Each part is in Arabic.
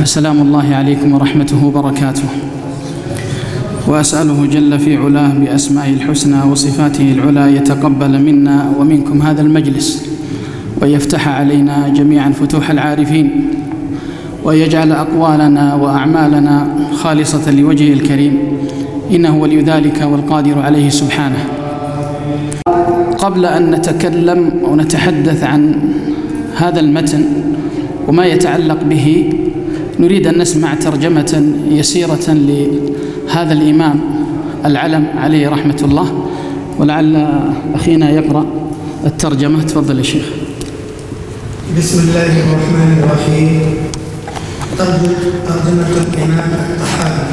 سلام الله عليكم ورحمته وبركاته، وأسأله جل في علاه بأسمائه الحسنى وصفاته العلى يتقبل منا ومنكم هذا المجلس، ويفتح علينا جميعا فتوح العارفين، ويجعل أقوالنا وأعمالنا خالصة لوجهه الكريم، إنه ولي ذلك والقادر عليه سبحانه. قبل أن نتكلم ونتحدث عن هذا المتن وما يتعلق به، نريد أن نسمع ترجمة يسيرة لهذا الإمام العلم عليه رحمة الله، ولعل أخينا يقرأ الترجمة. تفضل يا شيخ. بسم الله الرحمن الرحيم. ترجمة الإمام الطحاوي.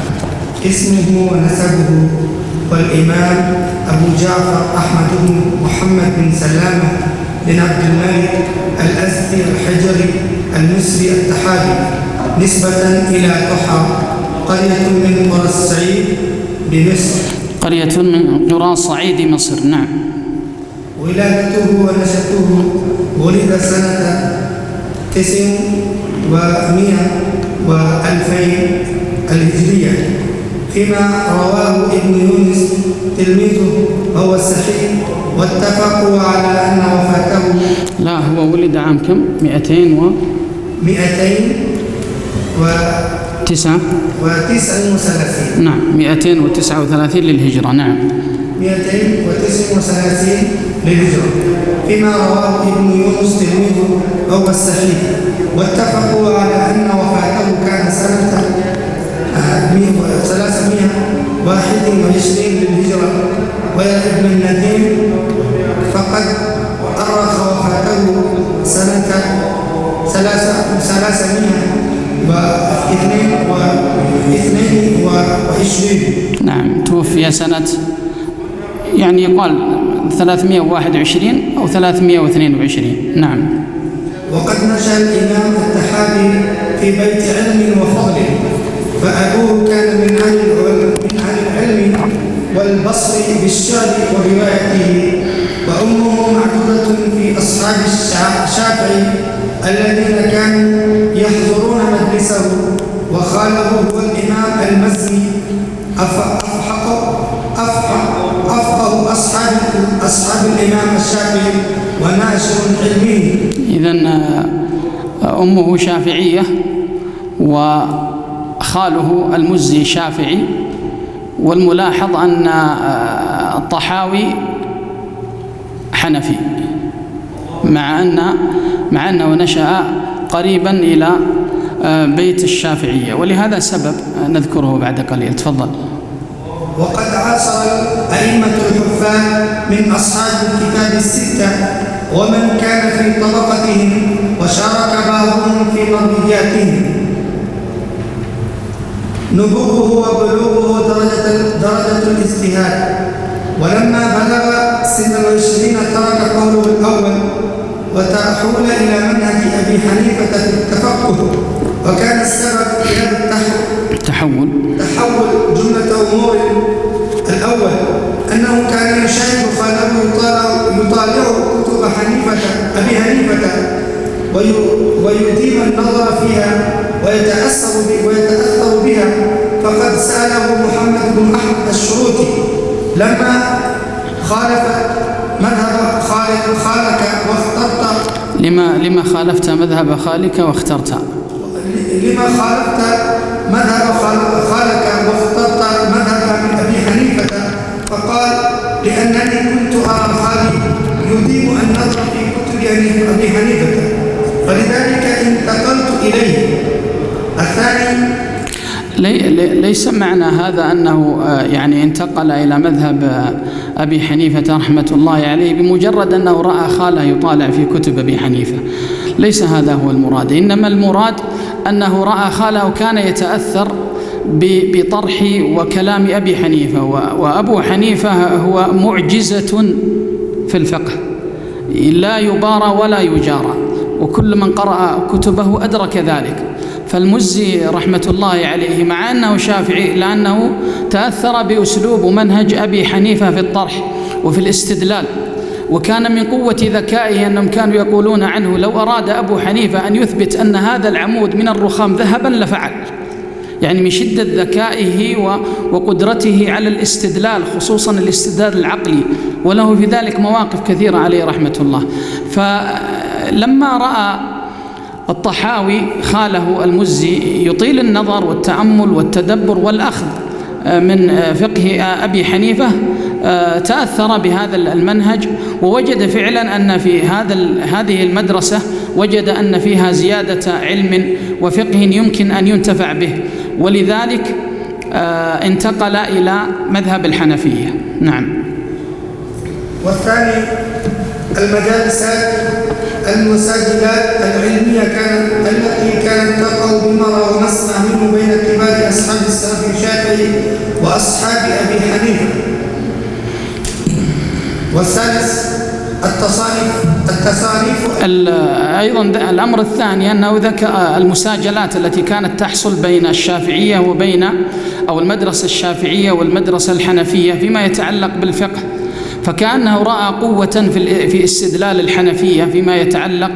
اسمه ونسبه: والإمام أبو جعفر أحمد بن محمد بن سلامة بن عبد الملك الأزدي الحجري المصري الطحاوي، نسبة إلى طحا، قرية من قرى الصعيد بمصر. قرية من قرى صعيد مصر. نعم. ولادته ونشأته: ولد سنة 900 و2000 الهجرية، فيما رواه ابن يونس تلميذه وهو الصحيح، واتفقوا على أن وفاته. لا، هو ولد عام كم؟ 239. نعم، 239 للهجرة. نعم، 239 للهجرة، فيما رواه ابن يونس تلميذه وهو الصحيح، واتفقوا على أن وفاته كان سنة 321 للهجرة. ويا ابن النديم، فقد أرخ وفاته سنة 322. نعم، توفي سنة يعني يقال 321 أو 322. نعم. وقد نشأ الإمام الطحاوي في بيت علم وفضل، فأبوه كان من أهل العلم والبصر بالشعر وروايته، وأمه معدودة في أصحاب الشافعي الذين كانوا يحضرون مجلسه، وخاله هو الإمام المزني، أفقه أصحاب الإمام الشافعي وناشر علمه. إذن أمه شافعية وخاله المزي شافعي، والملاحظ أن الطحاوي حنفي، مع أنه نشأ قريبا إلى بيت الشافعية، ولهذا سبب نذكره بعد قليل. تفضل. وقد عاصر الأئمة الحفاظ من أصحاب الكتاب الستة ومن كان في طبقتهم، وشارك بعضهم في مروياتهم. نبوغه وبلوغه درجة الاجتهاد، ولما بلغ سن 20 ترك قوله الأول وتحول إلى منهج أبي حنيفة في التفقه. وكان السبب في هذا التحول جملة أمور: الأول أنه كان يشاهد خاله يطالع كتب أبي حنيفة ويديم النظر فيها ويتأثر بها، فقد سأله محمد بن أحمد الشروطي لما خالف مذهب خالك واخترت. لما خالفت مذهب خالك واخترت؟ لما خالفت مذهب خالك واخترت مذهب أبي حنيفة؟ فقال: لأنني كنت أرى خالي يديم النظر في كتب أبي حنيفة، فلذلك انتقلت إليه. الثاني: ليس معنى هذا أنه يعني انتقل إلى مذهب أبي حنيفة رحمة الله عليه بمجرد أنه رأى خاله يطالع في كتب أبي حنيفة، ليس هذا هو المراد. إنما المراد أنه رأى خاله كان يتأثر بطرح وكلام أبي حنيفة، وأبو حنيفة هو معجزة في الفقه لا يبارى ولا يجارى، وكل من قرأ كتبه أدرك ذلك. فالمزي رحمة الله عليه مع أنه شافعي لأنه تأثر بأسلوب ومنهج أبي حنيفة في الطرح وفي الاستدلال، وكان من قوة ذكائه أنهم كانوا يقولون عنه لو أراد أبو حنيفة أن يثبت أن هذا العمود من الرخام ذهبا لفعل، يعني من شدة ذكائه وقدرته على الاستدلال، خصوصا الاستدلال العقلي، وله في ذلك مواقف كثيرة عليه رحمة الله. فلما رأى الطحاوي خاله المزي يطيل النظر والتأمل والتدبر والأخذ من فقه أبي حنيفة، تأثر بهذا المنهج، ووجد فعلا أن في هذه المدرسة وجد أن فيها زيادة علم وفقه يمكن أن ينتفع به، ولذلك انتقل إلى مذهب الحنفية. نعم. والثاني المجالسات المساجلات العلمية التي كانت تقع بمرة ونسمع منه بين كبار أصحاب السلف الشافعي وأصحاب أبي حنيفة. والثالث التصانيف. أيضا الأمر الثاني أنه ذكر المساجلات التي كانت تحصل بين الشافعية أو المدرسة الشافعية والمدرسة الحنفية فيما يتعلق بالفقه، فكأنه رأى قوة في استدلال الحنفية فيما يتعلق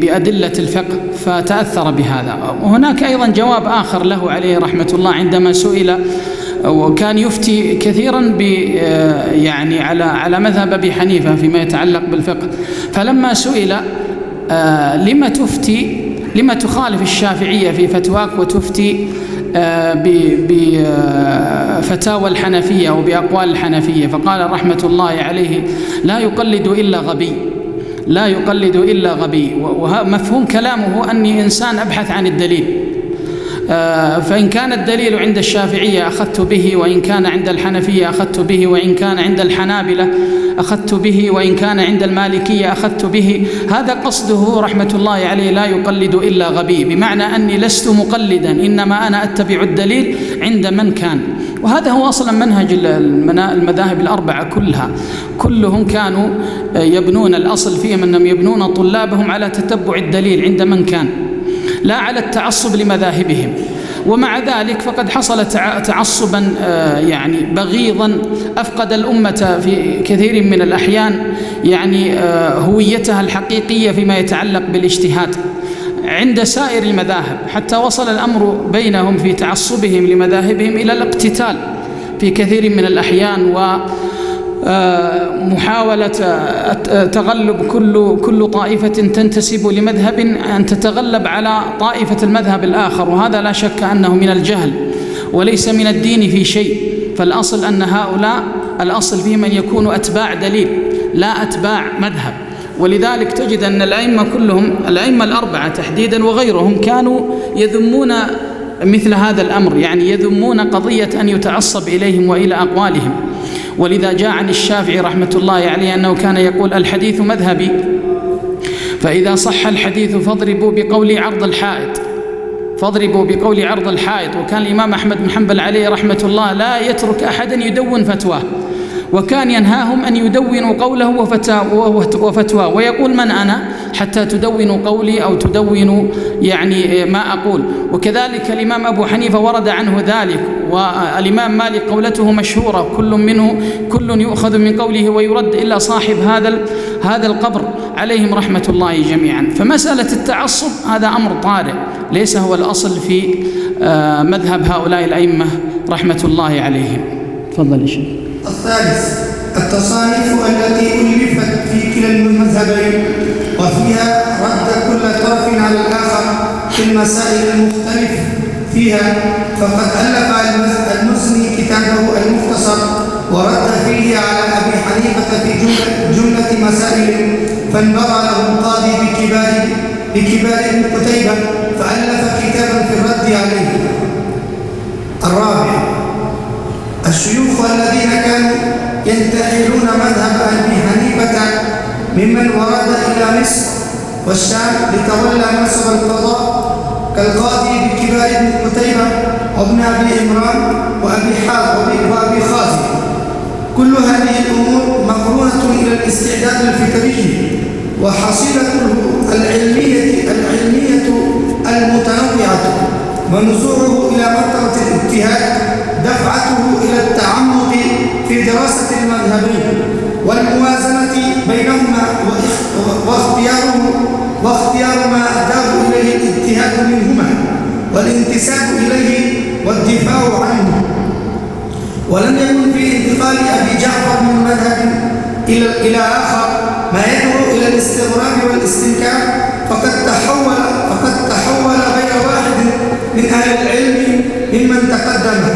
بأدلة الفقه، فتأثر بهذا. وهناك أيضا جواب آخر له عليه رحمة الله عندما سئل، وكان يفتي كثيرا يعني على مذهب أبي حنيفة فيما يتعلق بالفقه، فلما سئل لما تخالف الشافعية في فتواك وتفتي بفتاوى الحنفية وبأقوال الحنفية، فقال رحمة الله عليه لا يقلد إلا غبي. ومفهوم كلامه أني إنسان أبحث عن الدليل، فإن كان الدليل عند الشافعية أخذت به، وإن كان عند الحنفية أخذت به، وإن كان عند الحنابلة أخذت به، وإن كان عند المالكية أخذت به. هذا قصده رحمة الله عليه، لا يقلد إلا غبي، بمعنى أني لست مقلدا، إنما أنا أتبع الدليل عند من كان. وهذا هو أصلا منهج المذاهب الأربعة كلهم كانوا يبنون الأصل فيهم أنهم يبنون طلابهم على تتبع الدليل عند من كان، لا على التعصب لمذاهبهم. ومع ذلك فقد حصل تعصبا يعني بغيضا أفقد الأمة في كثير من الأحيان يعني هويتها الحقيقية فيما يتعلق بالاجتهاد عند سائر المذاهب، حتى وصل الأمر بينهم في تعصبهم لمذاهبهم إلى الاقتتال في كثير من الأحيان، محاولة تغلب كل طائفة تنتسب لمذهب أن تتغلب على طائفة المذهب الآخر، وهذا لا شك أنه من الجهل وليس من الدين في شيء. فالأصل أن هؤلاء الأصل فيهم أن يكونوا أتباع دليل لا أتباع مذهب. ولذلك تجد أن الأئمة كلهم، الأئمة الأربعة تحديدا وغيرهم، كانوا يذمون مثل هذا الأمر، يعني يذمون قضية أن يتعصب إليهم وإلى أقوالهم. ولذا جاء عن الشافعي رحمة الله عليه أنه كان يقول الحديث مذهبي، فإذا صح الحديث فاضربوا بقول عرض الحائط. وكان الإمام أحمد بن حنبل عليه رحمة الله لا يترك أحدا يدون فتواه، وكان ينهاهم أن يدونوا قوله وفتواه، ويقول من أنا حتى تدونوا قولي أو تدونوا يعني ما أقول. وكذلك الإمام أبو حنيفة ورد عنه ذلك، والإمام مالك قولته مشهورة كل يؤخذ من قوله ويرد إلا صاحب هذا القبر عليهم رحمة الله جميعا. فمسألة التعصب هذا أمر طارئ ليس هو الأصل في مذهب هؤلاء الأئمة رحمة الله عليهم. تفضل يا شيخ. الثالث التصانيف التي ألفت في كلا المذهبين وفيها رد كل طرف على الآخر في المسائل المختلف فيها. فقد ألف المسني كتابه المختصر ورد فيه على أبي حنيفة في جملة مسائل، فانبغى له القاضي بكبار ابن قتيبة فألف كتابا في الرد عليه. الرابع الشيوخ الذين كانوا ينتحلون مذهب أبي حنيفة ممن ورد إلى مصر والشام لتولى منصب القضاء كالقاضي بكبار ابن قتيبة وابن أبي عمران وأبي حاتم وأبي خازم. كل هذه الأمور مقرونة إلى الاستعداد الفكري وحصيلته العلمية المتنوعة، ونزوعه إلى مرتبة الاجتهاد دفعته إلى التعمق في دراسة المذهبين واختيار ما أداه إليه الاجتهاد منهما والانتساب إليه والدفاع عنه. ولم يكن في انتقال أبي جعفر من مذهب إلى آخر ما يدعو إلى الاستغراب والاستنكار، فقد تحول غير واحد من أهل العلم ممن تقدمه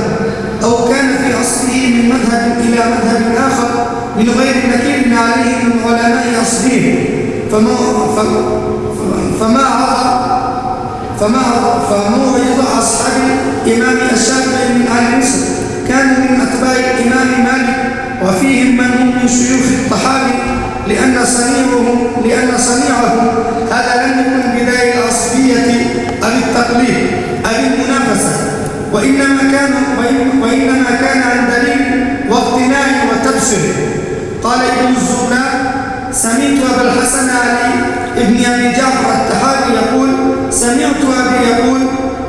أو كان في أصله من مذهب إلى مذهب آخر من غير نكير عليه من علماء أصلهم، فموعظ أصحاب الإمام الشافعي من أهل مصر كانوا من أتباع الإمام مالك، وفيهم من هم من شيوخ الطحاوي، لأن صنيعهم هذا لم يكن بداية العصبية أو التقليد أو المنافسة، وإنما كان عن دليل واقتناع وتبصر. قال ابن الزبلاء: سمعت أبا الحسن علي ابن أبي جعفر الطحاوي يقول: سمعت أبي يقول،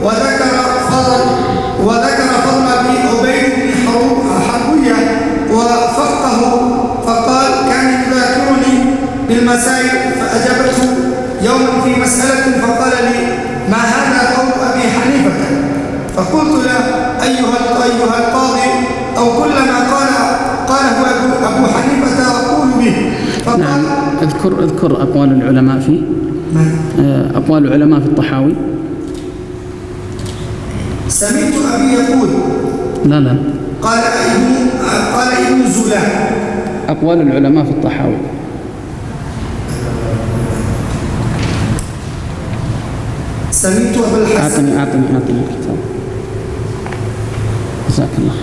وذكر فضل أبي عبيد بن حروية وفقه، فقال: كان يذاكرني بالمسائل، فأجبته يوما في مسألة فقال لي: ما هذا قول أبي حنيفة؟ فقلت له: أيها القاضي، أو كل ما قاله أبو حنيفة أقول به. فقال: نعم. اذكر أقوال العلماء فيه. أقوال العلماء في الطحاوي. سمعت أبي يقول. لا قال ابن الزبلاء. أقوال العلماء في الطحاوي. سمعت أبا الحسن. أعطني الكتاب. جزاك الله خير.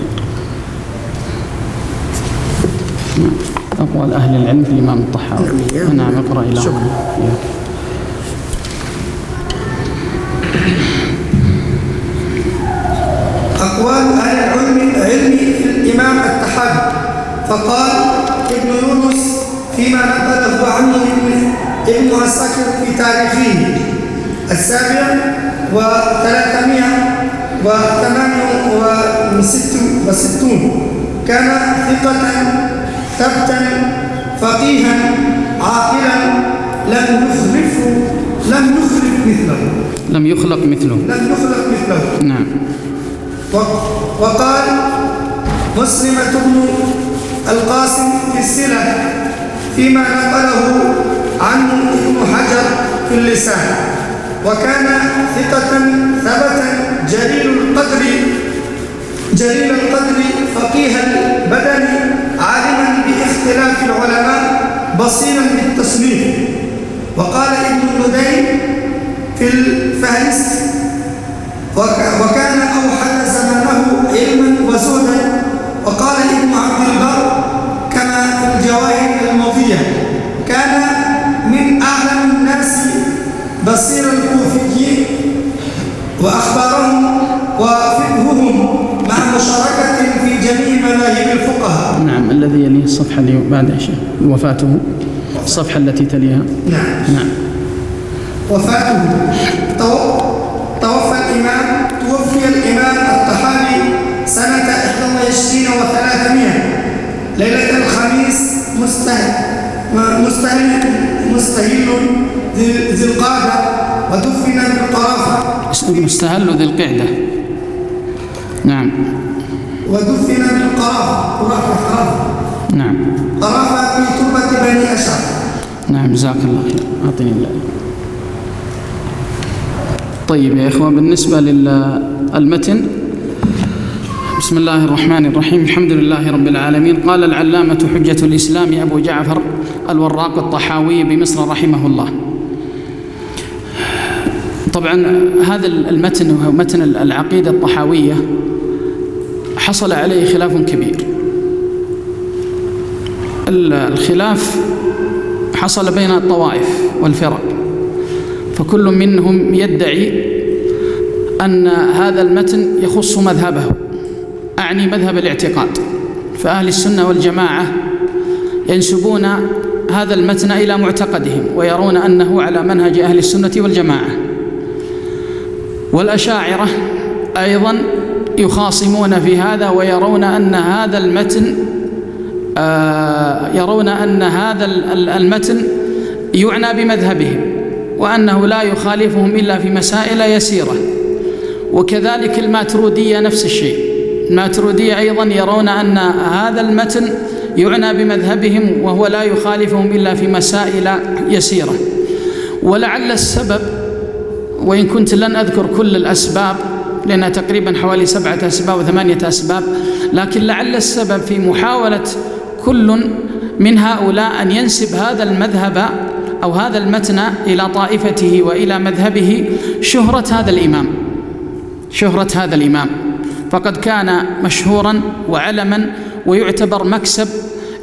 أقوال أهل العلم في الإمام الطحاوي. نعم، اقرأ إلى هنا. أقوال أهل العلم في الإمام الطحاوي. فقال ابن يونس فيما نقله عنه ابن عساكر في تاريخه 768، كان ثقة ثبتا فقيها عاقلا لم يخلق مثله. نعم. وقال مسلمة بن القاسم في السلة فيما نقله عنه ابن حجر في اللسان: وكان ثقة ثبتا جليل القدر فقيه البدن عالما باختلاف العلماء بصيرا بالتصنيف. وقال ابن الندين في الفهرست: وكان أوحد زمانه علما وزهدا. وقال ابن عبد البر كما في الجواهر المضية: كان من أعلم الناس بصير الكوفيين وأخبارهم وفقههم مع مشاركة في جميع مذاهب الفقهاء. نعم. الذي يليه الصفحة اللي بعد وفاته، الصفحة التي تليها. نعم. وفاته. توفي الإمام الطحاوي سنة 21 و300 ليلة الخميس مستهل ذي القعدة، ودفن بالقرافة. مستهل ذي القعدة. نعم. ودفن بالقرافة. نعم. قرافة في تربة بني أشعث. نعم، جزاك الله خير. أعطني الله. طيب يا إخوة، بالنسبة للمتن، بسم الله الرحمن الرحيم. الحمد لله رب العالمين. قال العلامة حجة الإسلام أبو جعفر الوراق الطحاوي بمصر رحمه الله. طبعا هذا المتن وهو متن العقيدة الطحاوية حصل عليه خلاف كبير. الخلاف حصل بين الطوائف والفرق، فكل منهم يدعي أن هذا المتن يخص مذهبه، أعني مذهب الاعتقاد. فأهل السنة والجماعة ينسبون هذا المتن إلى معتقدهم ويرون أنه على منهج أهل السنة والجماعة. والأشاعرة أيضا يخاصمون في هذا ويرون أن هذا المتن يعنى بمذهبهم، وأنه لا يخالفهم إلا في مسائل يسيرة. وكذلك الماترودية نفس الشيء، الماترودية أيضا يرون أن هذا المتن يعنى بمذهبهم وهو لا يخالفهم إلا في مسائل يسيرة. ولعل السبب، وإن كنت لن أذكر كل الأسباب لأنها تقريبا حوالي 7 أسباب و 8 أسباب، لكن لعل السبب في محاولة كل من هؤلاء أن ينسب هذا المذهب أو هذا المتن إلى طائفته وإلى مذهبه شهرة هذا الإمام، فقد كان مشهورا وعلما ويعتبر مكسب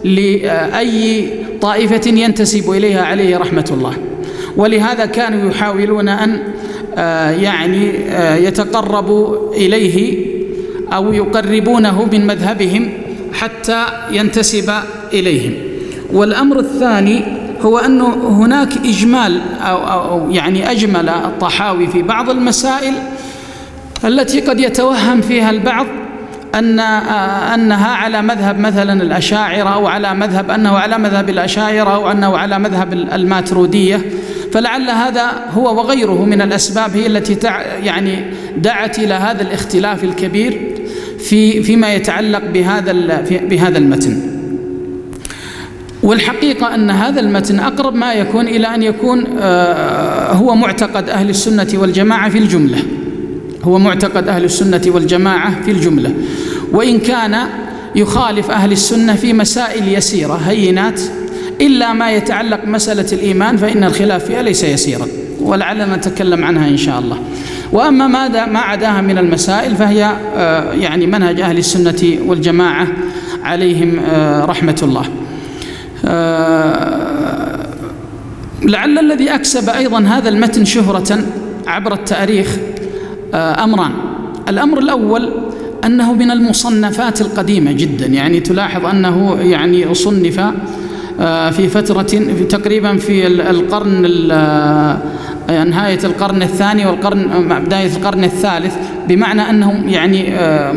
لأي طائفة ينتسب إليها عليه رحمة الله. ولهذا كانوا يحاولون أن يتقربوا إليه أو يقربونه من مذهبهم حتى ينتسب إليهم. والأمر الثاني هو أنه هناك إجمال أو أجمل الطحاوي في بعض المسائل التي قد يتوهم فيها البعض أنها على مذهب مثلا الأشاعرة، أو على مذهب أنه على مذهب الأشاعرة، أو أنه على مذهب الماترودية. فلعل هذا هو وغيره من الأسباب هي التي دعت إلى هذا الاختلاف الكبير فيما يتعلق بهذا المتن. والحقيقة أن هذا المتن أقرب ما يكون إلى أن يكون هو معتقد أهل السنة والجماعة في الجملة، هو معتقد أهل السنة والجماعة في الجملة، وإن كان يخالف أهل السنة في مسائل يسيرة هينات، إلا ما يتعلق مسألة الإيمان فإن الخلاف فيها ليس يسيرا، ولعلنا نتكلم عنها إن شاء الله. وأما ما عداها من المسائل فهي منهج أهل السنة والجماعة عليهم رحمة الله. لعل الذي أكسب أيضا هذا المتن شهرة عبر التاريخ أمران. الأمر الأول أنه من المصنفات القديمة جدا، تلاحظ أنه صنف في فترة تقريبا في القرن نهاية القرن الثاني بداية القرن الثالث، بمعنى أنه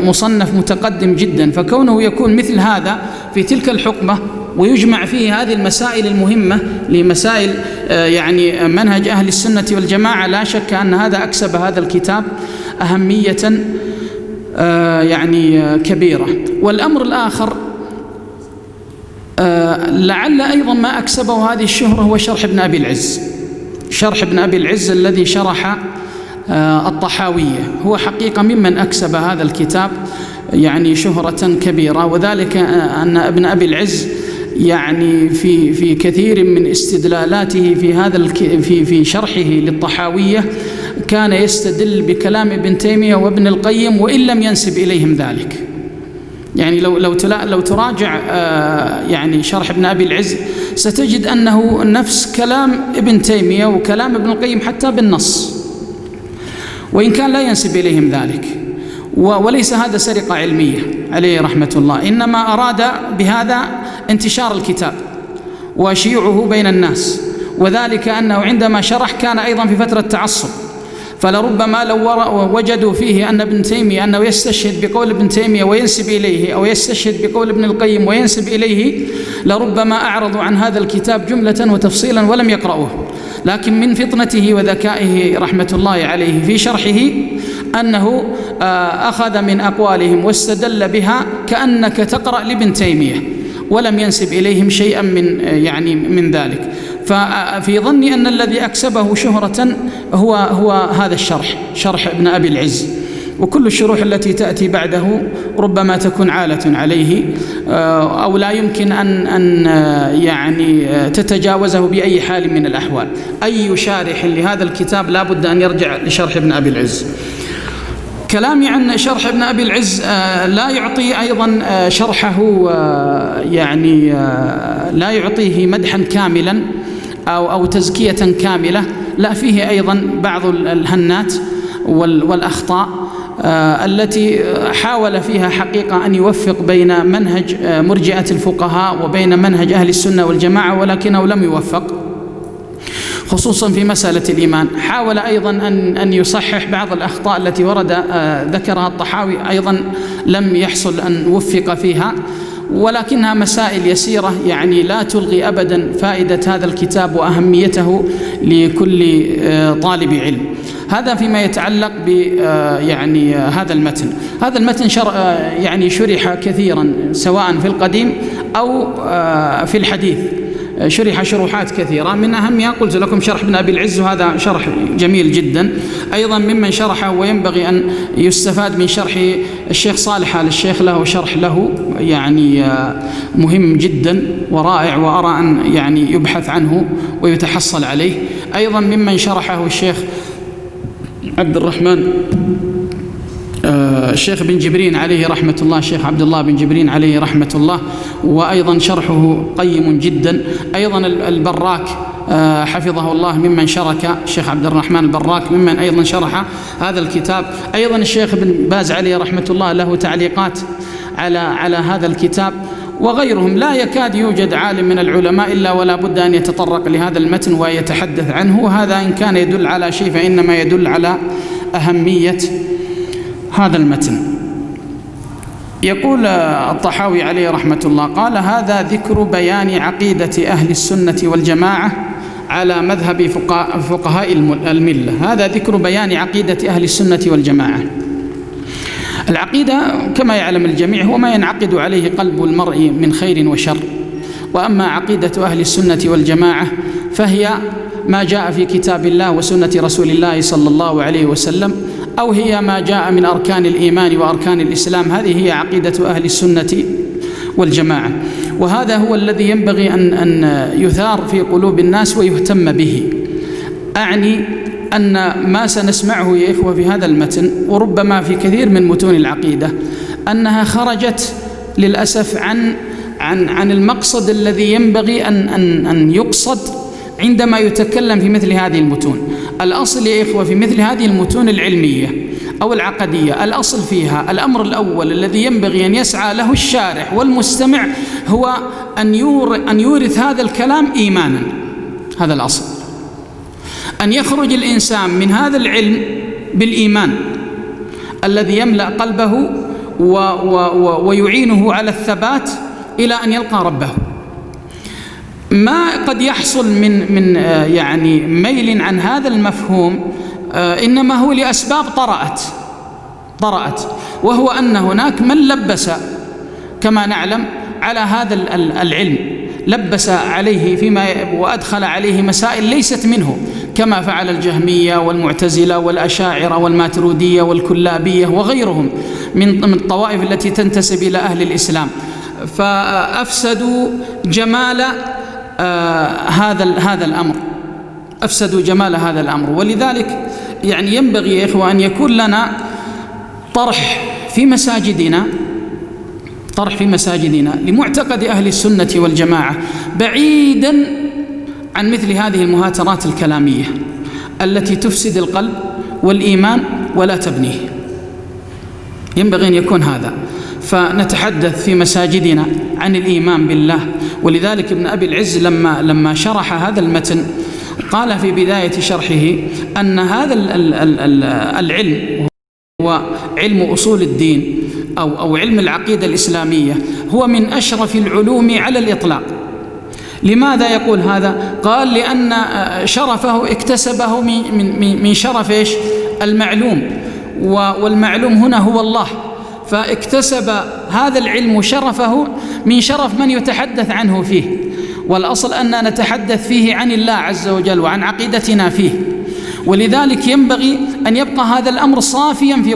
مصنف متقدم جدا. فكونه يكون مثل هذا في تلك الحقبة ويجمع فيه هذه المسائل المهمة لمسائل منهج أهل السنة والجماعة، لا شك أن هذا أكسب هذا الكتاب أهمية كبيرة. والأمر الآخر لعل أيضا ما أكسبه هذه الشهرة هو شرح ابن أبي العز الذي شرح الطحاوية، هو حقيقة ممن أكسب هذا الكتاب شهرة كبيرة. وذلك أن ابن أبي العز في كثير من استدلالاته في شرحه للطحاوية كان يستدل بكلام ابن تيمية وابن القيم وإن لم ينسب إليهم ذلك. لو تراجع شرح ابن أبي العز ستجد أنه نفس كلام ابن تيمية وكلام ابن القيم حتى بالنص، وإن كان لا ينسب إليهم ذلك. وليس هذا سرقة علمية عليه رحمة الله، إنما أراد بهذا انتشار الكتاب وشيوعه بين الناس. وذلك أنه عندما شرح كان أيضا في فترة تعصب، فلربما لو وجدوا فيه أن ابن تيمية أنه يستشهد بقول ابن تيمية وينسب إليه، أو يستشهد بقول ابن القيم وينسب إليه، لربما أعرضوا عن هذا الكتاب جملة وتفصيلا ولم يقرأوه. لكن من فطنته وذكائه رحمة الله عليه في شرحه أنه أخذ من أقوالهم واستدل بها كأنك تقرأ لابن تيمية، ولم ينسب إليهم شيئا من ذلك. ففي ظني أن الذي أكسبه شهرة هو هذا شرح ابن أبي العز. وكل الشروح التي تأتي بعده ربما تكون عالة عليه، أو لا يمكن أن تتجاوزه بأي حال من الأحوال. أي شارح لهذا الكتاب لا بد أن يرجع لشرح ابن أبي العز. كلامي عن شرح ابن أبي العز لا يعطي أيضا شرحه لا يعطيه مدحا كاملا أو تزكية كاملة، لا، فيه أيضا بعض الهنات والأخطاء التي حاول فيها حقيقة أن يوفق بين منهج مرجئة الفقهاء وبين منهج أهل السنة والجماعة، ولكنه لم يوفق، خصوصا في مسألة الإيمان. حاول أيضا أن يصحح بعض الأخطاء التي ذكرها الطحاوي، أيضا لم يحصل أن وفق فيها. ولكنها مسائل يسيرة يعني لا تلغي أبدا فائدة هذا الكتاب وأهميته لكل طالب علم. هذا فيما يتعلق ب يعني هذا المتن. هذا المتن يعني شرح كثيرا سواء في القديم أو في الحديث، شرح شروحات كثيرة، من أهمها قلت لكم شرح ابن أبي العز، وهذا شرح جميل جدا. أيضا ممن شرحه وينبغي أن يستفاد من شرح الشيخ صالح آل الشيخ، له شرح له يعني مهم جدا ورائع، وأرى أن يعني يبحث عنه ويتحصل عليه. أيضا ممن شرحه الشيخ عبد الرحمن الشيخ بن جبرين عليه رحمة الله، الشيخ عبد الله بن جبرين عليه رحمة الله، وأيضا شرحه قيم جدا. أيضا البراك حفظه الله ممن شرك، الشيخ عبد الرحمن البراك ممن أيضا شرح هذا الكتاب. أيضا الشيخ بن باز عليه رحمة الله له تعليقات على هذا الكتاب، وغيرهم. لا يكاد يوجد عالم من العلماء إلا ولا بد أن يتطرق لهذا المتن ويتحدث عنه، وهذا إن كان يدل على شيء فإنما يدل على أهمية هذا المتن. يقول الطحاوي عليه رحمة الله قال: هذا ذكر بيان عقيدة أهل السنة والجماعة على مذهب فقهاء الملة. هذا ذكر بيان عقيدة أهل السنة والجماعة. العقيدة كما يعلم الجميع هو ما ينعقد عليه قلب المرء من خير وشر، وأما عقيدة أهل السنة والجماعة فهي ما جاء في كتاب الله وسنة رسول الله صلى الله عليه وسلم، أو هي ما جاء من أركان الإيمان وأركان الإسلام. هذه هي عقيدة أهل السنة والجماعة، وهذا هو الذي ينبغي أن يثار في قلوب الناس ويهتم به. أعني أن ما سنسمعه يا إخوة في هذا المتن، وربما في كثير من متون العقيدة، أنها خرجت للأسف عن المقصد الذي ينبغي أن يقصد عندما يتكلم في مثل هذه المتون. الأصل يا إخوة في مثل هذه المتون العلمية أو العقدية، الأصل فيها الأمر الأول الذي ينبغي أن يسعى له الشارح والمستمع هو أن يورث هذا الكلام إيمانا. هذا الأصل، أن يخرج الإنسان من هذا العلم بالإيمان الذي يملأ قلبه ويعينه على الثبات إلى أن يلقى ربه. ما قد يحصل من يعني ميل عن هذا المفهوم إنما هو لأسباب طرأت، وهو أن هناك من لبس كما نعلم على هذا العلم، لبس عليه فيما وأدخل عليه مسائل ليست منه، كما فعل الجهمية والمعتزلة والأشاعرة والماترودية والكلابية وغيرهم من الطوائف التي تنتسب إلى أهل الإسلام، فأفسدوا جمال هذا الأمر، أفسدوا جمال هذا الأمر. ولذلك يعني ينبغي يا إخوة أن يكون لنا طرح في مساجدنا لمعتقد أهل السنة والجماعة، بعيدا عن مثل هذه المهاترات الكلامية التي تفسد القلب والإيمان ولا تبنيه. ينبغي أن يكون هذا، فنتحدث في مساجدنا عن الإيمان بالله. ولذلك ابن أبي العز لما شرح هذا المتن قال في بداية شرحه أن هذا العلم هو علم أصول الدين أو علم العقيدة الإسلامية، هو من أشرف العلوم على الإطلاق. لماذا يقول هذا؟ قال لأن شرفه اكتسبه من شرف المعلوم، والمعلوم هنا هو الله، فاكتسب هذا العلم شرفه من شرف من يتحدث عنه فيه. والأصل أننا نتحدث فيه عن الله عز وجل وعن عقيدتنا فيه، ولذلك ينبغي أن يبقى هذا الأمر صافيا في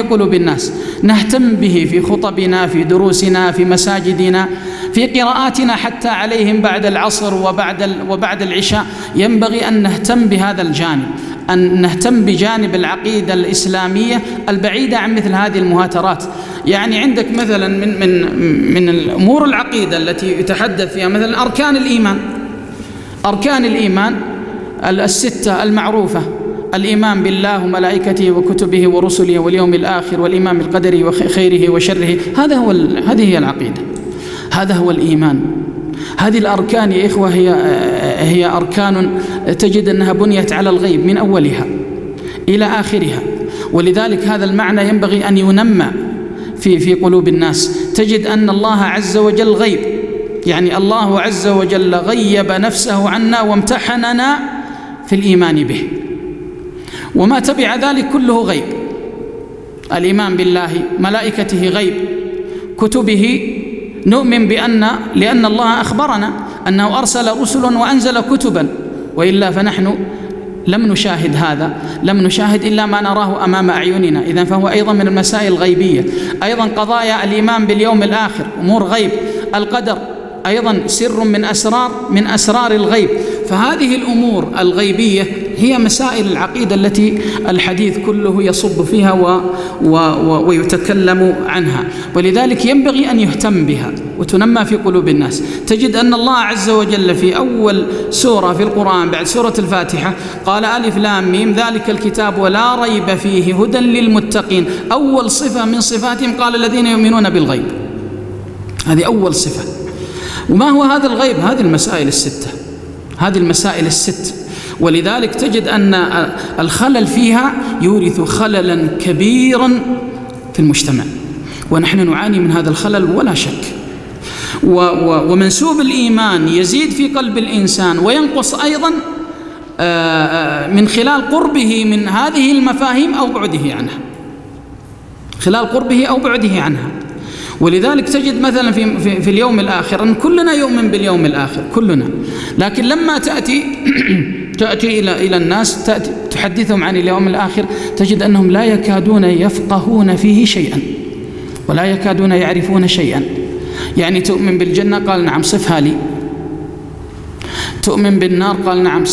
قلوب الناس، نهتم به في خطبنا، في دروسنا، في مساجدنا، في قراءاتنا حتى عليهم بعد العصر وبعد العشاء. ينبغي أن نهتم بهذا الجانب، أن نهتم بجانب العقيدة الإسلامية البعيدة عن مثل هذه المهاترات. يعني عندك مثلا من الأمور العقيدة التي يتحدث فيها مثلا أركان الإيمان الستة المعروفة: الإيمان بالله وملائكته وكتبه ورسله واليوم الآخر، والإيمان بالقدر وخيره وشره. هذه هي العقيدة، هذا هو الإيمان. هذه الأركان يا إخوة هي أركان تجد أنها بنيت على الغيب من أولها إلى آخرها، ولذلك هذا المعنى ينبغي أن ينمى في قلوب الناس، تجد أن الله عز وجل غيب، يعني الله عز وجل غيب نفسه عنا وامتحننا في الإيمان به، وما تبع ذلك كله غيب. الإيمان بالله، ملائكته غيب، كتبه نؤمن لأن الله أخبرنا أنه أرسل رسلا وأنزل كتبا، وإلا فنحن لم نشاهد هذا، لم نشاهد إلا ما نراه أمام أعيننا. إذن فهو أيضا من المسائل الغيبية. أيضا قضايا الإيمان باليوم الآخر أمور غيب. القدر أيضا سر من أسرار الغيب. فهذه الأمور الغيبية هي مسائل العقيدة التي الحديث كله يصب فيها ويتكلم عنها، ولذلك ينبغي أن يهتم بها وتنمى في قلوب الناس. تجد أن الله عز وجل في أول سورة في القرآن بعد سورة الفاتحة قال ألف لام ميم ذلك الكتاب ولا ريب فيه هدى للمتقين. أول صفة من صفاتهم قال الذين يؤمنون بالغيب، هذه أول صفة. وما هو هذا الغيب؟ هذه المسائل الست، ولذلك تجد أن الخلل فيها يورث خللا كبيرا في المجتمع، ونحن نعاني من هذا الخلل ولا شك. ومنسوب الإيمان يزيد في قلب الإنسان وينقص أيضا من خلال قربه من هذه المفاهيم أو بعده عنها، ولذلك تجد مثلا في اليوم الآخر أن كلنا يؤمن باليوم الآخر كلنا، لكن لما تأتي إلى الناس تحدثهم عن اليوم الآخر تجد أنهم لا يكادون يفقهون فيه شيئا ولا يكادون يعرفون شيئا. يعني تؤمن بالجنة؟ قال نعم صفها لي. تؤمن بالنار؟ قال نعم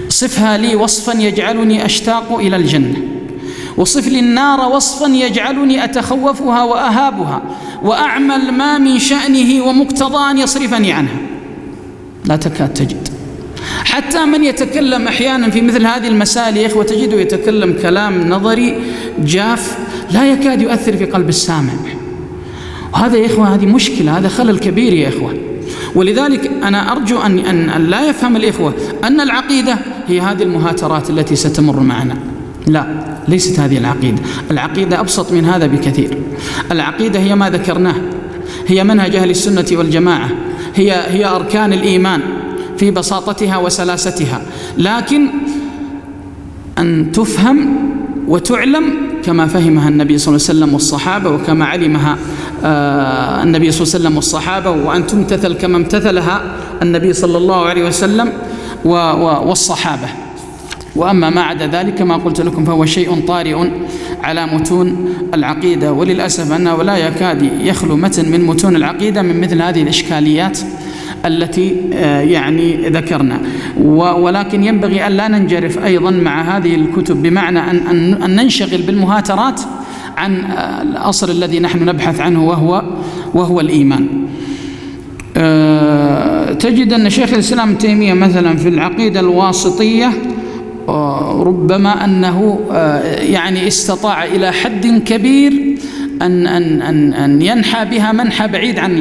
صفها لي وصفا يجعلني أشتاق إلى الجنة، وصف لي النار وصفا يجعلني أتخوفها وأهابها، وأعمل ما من شأنه ومقتضى أن يصرفني عنها. لا تكاد تجد. حتى من يتكلم أحيانا في مثل هذه المسائل يا إخوة تجده يتكلم كلام نظري جاف لا يكاد يؤثر في قلب السامع. وهذا يا إخوة هذه مشكلة، هذا خلل كبير يا إخوة. ولذلك أنا أرجو أن لا يفهم الإخوة أن العقيدة هي هذه المهاترات التي ستمر معنا. لا، ليست هذه العقيدة. العقيدة أبسط من هذا بكثير. العقيدة هي ما ذكرناه، هي منهج أهل السنة والجماعة، هي أركان الإيمان في بساطتها وسلاستها، لكن أن تفهم وتعلم كما فهمها النبي صلى الله عليه وسلم والصحابة، وكما علمها النبي صلى الله عليه وسلم والصحابة، وأن تمتثل كما امتثلها النبي صلى الله عليه وسلم والصحابة. وأما ما عدا ذلك كما قلت لكم فهو شيء طارئ على متون العقيدة، وللأسف أنه لا يكاد يخلو متن من متون العقيدة من مثل هذه الإشكاليات التي يعني ذكرنا. ولكن ينبغي أن لا ننجرف أيضا مع هذه الكتب، بمعنى أن ننشغل بالمهاترات عن الأصل الذي نحن نبحث عنه وهو الإيمان. تجد أن شيخ الإسلام ابن تيمية مثلا في العقيدة الواسطية ربما أنه يعني استطاع إلى حد كبير أن ينحى بها منحى بعيد عن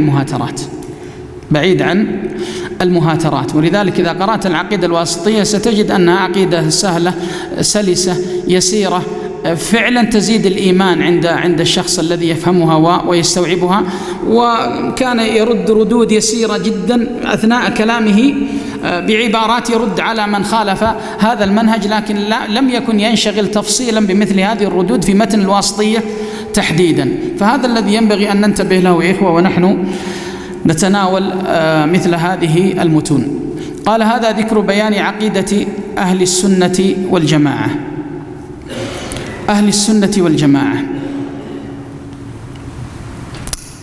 المهاترات. ولذلك إذا قرأت العقيدة الواسطية ستجد أنها عقيدة سهلة سلسة يسيرة، فعلا تزيد الإيمان عند الشخص الذي يفهمها ويستوعبها. وكان يرد ردود يسيرة جدا أثناء كلامه بعبارات يرد على من خالف هذا المنهج، لكن لم يكن ينشغل تفصيلا بمثل هذه الردود في متن الواسطية تحديدا. فهذا الذي ينبغي أن ننتبه له يا إخوة ونحن نتناول مثل هذه المتون. قال هذا ذكر بيان عقيدة أهل السنة والجماعة. أهل السنة والجماعة،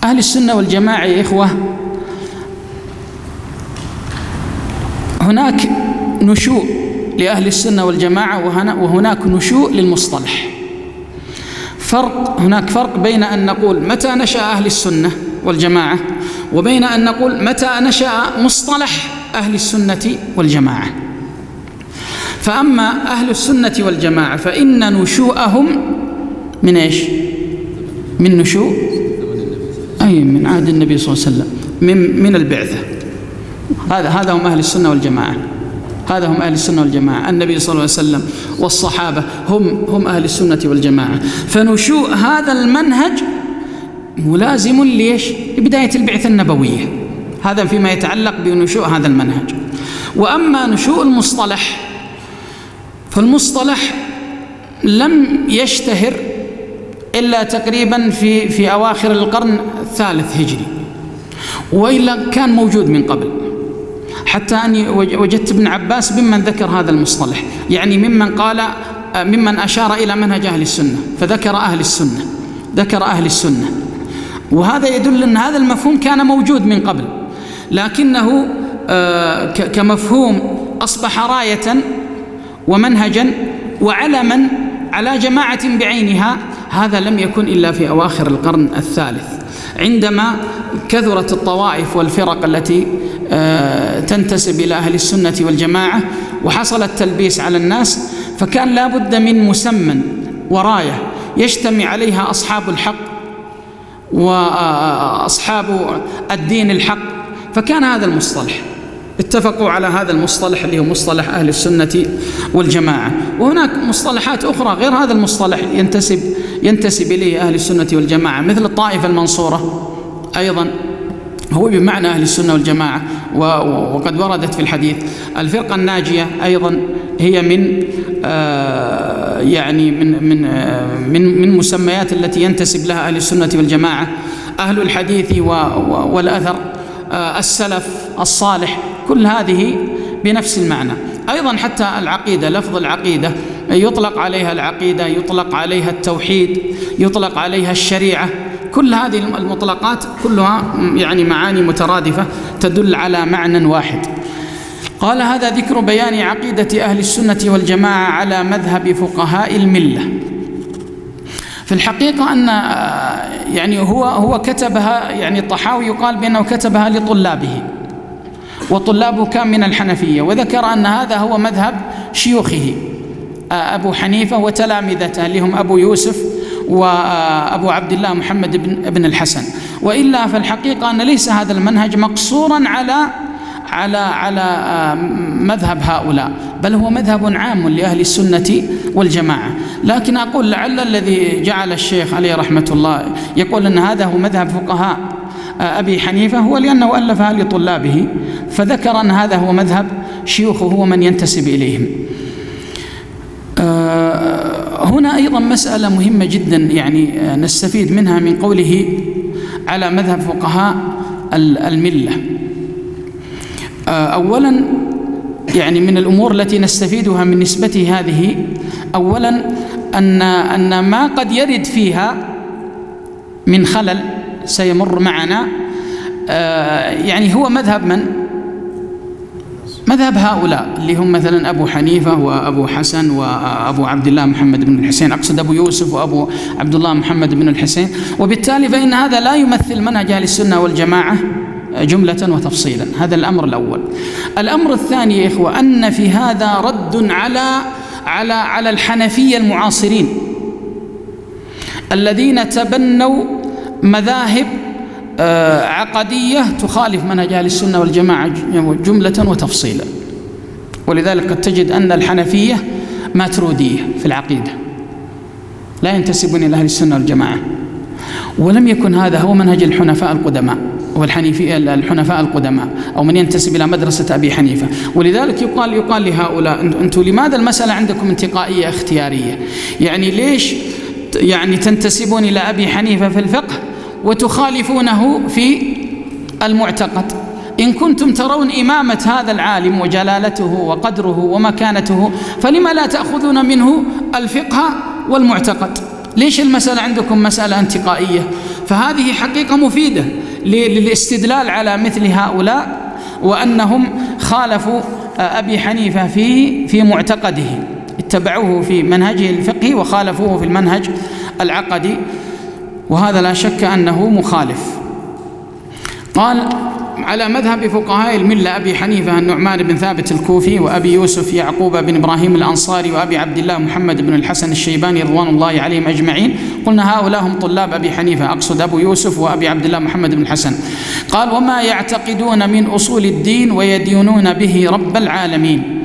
أهل السنة والجماعة يا إخوة هناك نشوء لأهل السنة والجماعة وهناك نشوء للمصطلح. هناك فرق بين أن نقول متى نشأ أهل السنة والجماعة وبين أن نقول متى نشأ مصطلح أهل السنة والجماعة. فأما أهل السنة والجماعة فإن نشوءهم من إيش؟ من نشوء من عهد النبي صلى الله عليه وسلم، من البعثة. هذا هم أهل السنة والجماعة. هذا هم أهل السنة والجماعة. النبي صلى الله عليه وسلم والصحابة هم أهل السنة والجماعة. فنشوء هذا المنهج ملازم ليش؟ لبداية البعثة النبوية. هذا فيما يتعلق بنشوء هذا المنهج. وأما نشوء المصطلح، فالمصطلح لم يشتهر إلا تقريبا في أواخر القرن الثالث هجري، وإلا كان موجود من قبل، حتى أني وجدت ابن عباس ممن ذكر هذا المصطلح، يعني ممن أشار إلى منهج أهل السنة، فذكر أهل السنة. وهذا يدل أن هذا المفهوم كان موجود من قبل، لكنه كمفهوم أصبح راية ومنهجا وعلما على جماعة بعينها. هذا لم يكن إلا في أواخر القرن الثالث، عندما كثرت الطوائف والفرق التي تنتسب إلى أهل السنة والجماعة، وحصل التلبيس على الناس، فكان لا بد من مسمى وراية يجتمع عليها أصحاب الحق وأصحاب الدين الحق. فكان هذا المصطلح، اتفقوا على هذا المصطلح اللي هو مصطلح أهل السنة والجماعة. وهناك مصطلحات أخرى غير هذا المصطلح ينتسب إليه أهل السنة والجماعة، مثل الطائفة المنصورة أيضا هو بمعنى أهل السنة والجماعة، وقد وردت في الحديث. الفرقة الناجية أيضا هي من مسميات التي ينتسب لها أهل السنة والجماعة. أهل الحديث والأثر، السلف الصالح، كل هذه بنفس المعنى. أيضا حتى العقيدة، لفظ العقيدة يطلق عليها العقيدة، يطلق عليها التوحيد، يطلق عليها الشريعة. كل هذه المطلقات كلها يعني معاني مترادفة تدل على معنى واحد. قال: هذا ذكر بيان عقيدة أهل السنة والجماعة على مذهب فقهاء الملة. في الحقيقة أن يعني هو كتبها، يعني الطحاوي يقال بأنه كتبها لطلابه، وطلابه كان من الحنفية، وذكر أن هذا هو مذهب شيوخه أبو حنيفة وتلامذته اللي هم أبو يوسف وأبو عبد الله محمد بن الحسن. وإلا فالحقيقة أن ليس هذا المنهج مقصورا على مذهب هؤلاء، بل هو مذهب عام لأهل السنة والجماعة. لكن أقول لعل الذي جعل الشيخ عليه رحمة الله يقول أن هذا هو مذهب فقهاء أبي حنيفة هو لأنه ألفها لطلابه، فذكر أن هذا هو مذهب شيوخه هو من ينتسب إليهم. هنا أيضا مسألة مهمة جدا يعني نستفيد منها من قوله على مذهب فقهاء الملة. أولا يعني من الأمور التي نستفيدها من نسبته هذه، أولا أن ما قد يرد فيها من خلل سيمر معنا يعني هو مذهب من؟ مذهب هؤلاء اللي هم مثلا أبو حنيفة وأبو حسن وأبو عبد الله محمد بن الحسين، أقصد أبو يوسف وأبو عبد الله محمد بن الحسين. وبالتالي فإن هذا لا يمثل منهج أهل السنة والجماعة جملة وتفصيلا. هذا الأمر الأول. الأمر الثاني يا إخوة أن في هذا رد على الحنفية المعاصرين الذين تبنوا مذاهب عقدية تخالف منهج أهل السنة والجماعة جملة وتفصيلا. ولذلك قد تجد أن الحنفية ماترودية في العقيدة، لا ينتسبون إلى أهل السنة والجماعة، ولم يكن هذا هو منهج الحنفاء القدماء والحنيفية الحنفاء القدماء أو من ينتسب إلى مدرسة أبي حنيفة. ولذلك يقال لهؤلاء أنتم لماذا المسألة عندكم انتقائية اختيارية؟ يعني ليش يعني تنتسبون إلى أبي حنيفة في الفقه وتخالفونه في المعتقد؟ إن كنتم ترون إمامة هذا العالم وجلالته وقدره ومكانته فلما لا تأخذون منه الفقه والمعتقد؟ ليش المسألة عندكم مسألة انتقائية؟ فهذه حقيقة مفيدة للاستدلال على مثل هؤلاء وأنهم خالفوا أبي حنيفة في معتقده، اتبعوه في منهجه الفقهي وخالفوه في المنهج العقدي، وهذا لا شك أنه مخالف. قال على مذهب فقهاء الملة أبي حنيفة النعمان بن ثابت الكوفي وأبي يوسف يعقوب بن إبراهيم الأنصاري وأبي عبد الله محمد بن الحسن الشيباني رضوان الله عليهم أجمعين. قلنا هؤلاء هم طلاب أبي حنيفة، أقصد أبو يوسف وأبي عبد الله محمد بن الحسن. قال وما يعتقدون من أصول الدين ويدينون به رب العالمين.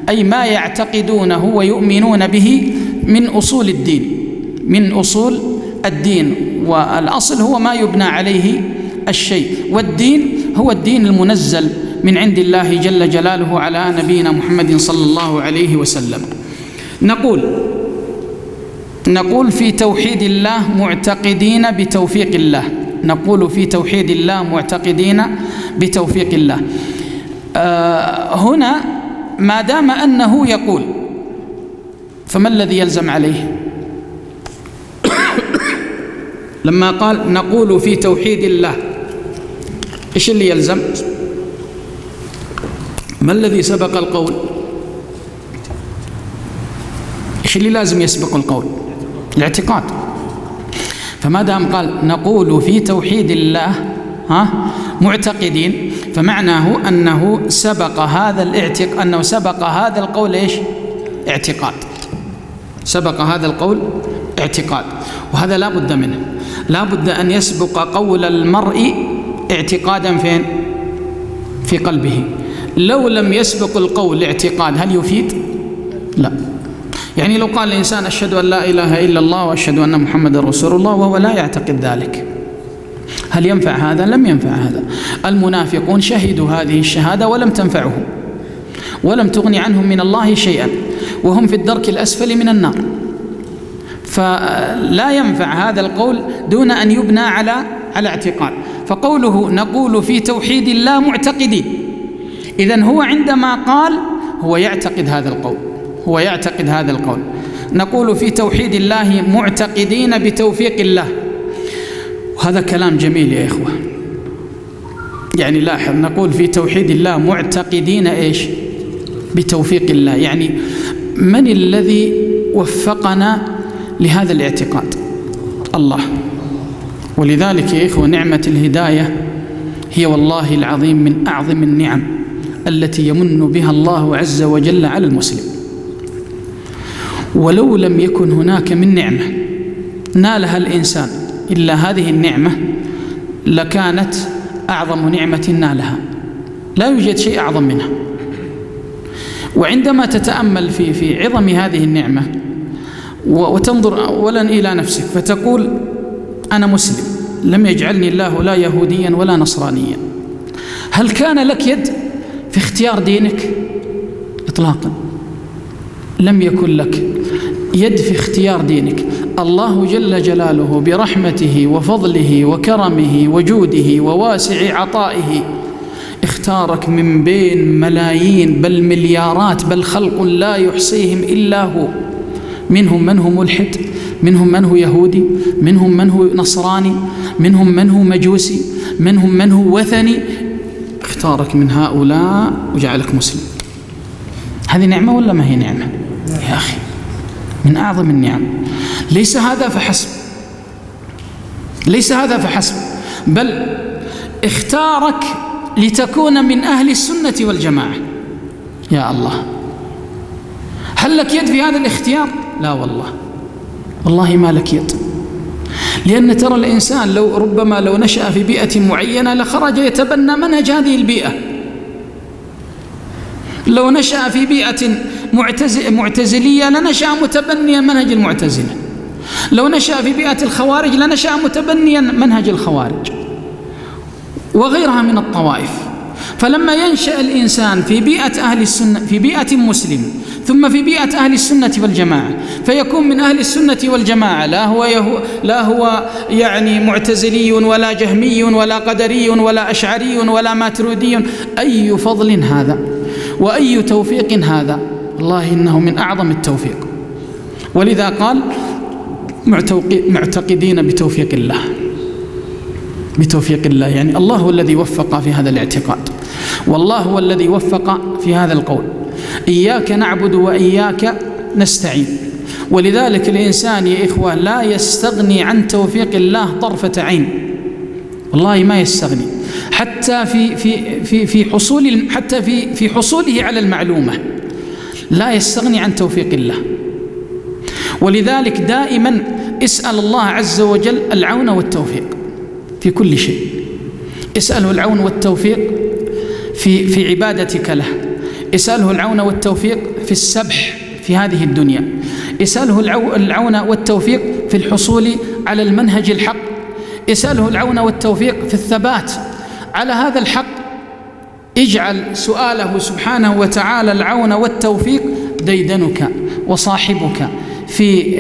أي ما يعتقدونه ويؤمنون به من أصول الدين، من أصول الدين. والأصل هو ما يبنى عليه الشيء، والدين هو الدين المنزل من عند الله جل جلاله على نبينا محمد صلى الله عليه وسلم. نقول في توحيد الله معتقدين بتوفيق الله، نقول في توحيد الله معتقدين بتوفيق الله. هنا ما دام أنه يقول، فما الذي يلزم عليه؟ لما قال نقول في توحيد الله، إيش اللي يلزم؟ ما الذي سبق القول؟ إيش اللي لازم يسبق القول؟ الاعتقاد. فما دام قال نقول في توحيد الله معتقدين، فمعناه أنه سبق هذا القول إيش؟ اعتقاد. سبق هذا القول اعتقاد، وهذا لا بد منه. لا بد أن يسبق قول المرء اعتقادا فين؟ في قلبه. لو لم يسبق القول اعتقاد هل يفيد؟ لا. يعني لو قال الإنسان أشهد أن لا إله إلا الله وأشهد أن محمد رسول الله وهو لا يعتقد ذلك، هل ينفع هذا؟ لم ينفع هذا. المنافقون شهدوا هذه الشهادة ولم تنفعهم ولم تغني عنهم من الله شيئا، وهم في الدرك الأسفل من النار. فلا ينفع هذا القول دون أن يبنى على اعتقاد. فقوله نقول في توحيد الله معتقدين، إذن هو عندما قال هو يعتقد هذا القول. نقول في توحيد الله معتقدين بتوفيق الله، وهذا كلام جميل يا إخوة. يعني لاحظ، نقول في توحيد الله معتقدين إيش؟ بتوفيق الله. يعني من الذي وفقنا لهذا الاعتقاد؟ الله. ولذلك يا إخوة نعمة الهداية هي والله العظيم من أعظم النعم التي يمن بها الله عز وجل على المسلم. ولو لم يكن هناك من نعمة نالها الإنسان إلا هذه النعمة لكانت أعظم نعمة نالها، لا يوجد شيء أعظم منها. وعندما تتأمل في عظم هذه النعمة وتنظر أولا إلى نفسك فتقول أنا مسلم، لم يجعلني الله لا يهوديا ولا نصرانيا. هل كان لك يد في اختيار دينك؟ إطلاقا لم يكن لك يد في اختيار دينك. الله جل جلاله برحمته وفضله وكرمه وجوده وواسع عطائه اختارك من بين ملايين بل مليارات بل خلق لا يحصيهم إلا هو. منهم من هو ملحد، منهم من هو يهودي، منهم من هو نصراني، منهم من هو مجوسي، منهم من هو وثني. اختارك من هؤلاء وجعلك مسلم. هذه نعمة ولا ما هي نعمة؟ يا أخي من أعظم النعم. ليس هذا فحسب، بل اختارك لتكون من أهل السنة والجماعة. يا الله، هل لك يد في هذا الاختيار؟ لا والله ما لك يد. لأن ترى الإنسان ربما لو نشأ في بيئة معينة لخرج يتبنى منهج هذه البيئة. لو نشأ في بيئة معتزلية لنشأ متبنيا منهج المعتزلة. لو نشأ في بيئة الخوارج لنشأ متبنيا منهج الخوارج وغيرها من الطوائف. فلما ينشأ الإنسان في بيئة أهل السنة، في بيئة مسلم، ثم في بيئة أهل السنة والجماعة، فيكون من أهل السنة والجماعة، لا هو يعني معتزلي ولا جهمي ولا قدري ولا أشعري ولا ماتريدي. أي فضل هذا وأي توفيق هذا، والله إنه من أعظم التوفيق. ولذا قال معتقدين بتوفيق الله. يعني الله هو الذي وفق في هذا الاعتقاد، والله هو الذي وفق في هذا القول. إياك نعبد وإياك نستعين. ولذلك الإنسان يا إخوة لا يستغني عن توفيق الله طرفة عين، والله ما يستغني حتى في حصوله على المعلومة، لا يستغني عن توفيق الله. ولذلك دائما اسأل الله عز وجل العون والتوفيق في كل شيء. اسأله العون والتوفيق في عبادتك له، اسأله العون والتوفيق في السبح في هذه الدنيا، يسأله العون والتوفيق في الحصول على المنهج الحق، يسأله العون والتوفيق في الثبات على هذا الحق. اجعل سؤاله سبحانه وتعالى العون والتوفيق ديدنك وصاحبك في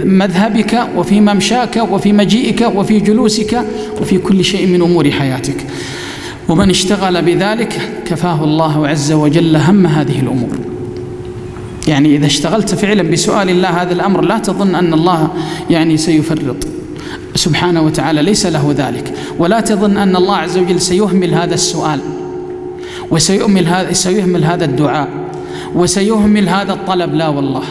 مذهبك وفي ممشاك وفي مجيئك وفي جلوسك وفي كل شيء من أمور حياتك. ومن اشتغل بذلك كفاه الله عز وجل هم هذه الأمور. يعني إذا اشتغلت فعلا بسؤال الله هذا الأمر لا تظن أن الله يعني سيفرط سبحانه وتعالى، ليس له ذلك. ولا تظن أن الله عز وجل سيهمل هذا السؤال وسيهمل هذا الدعاء وسيهمل هذا الطلب، لا والله.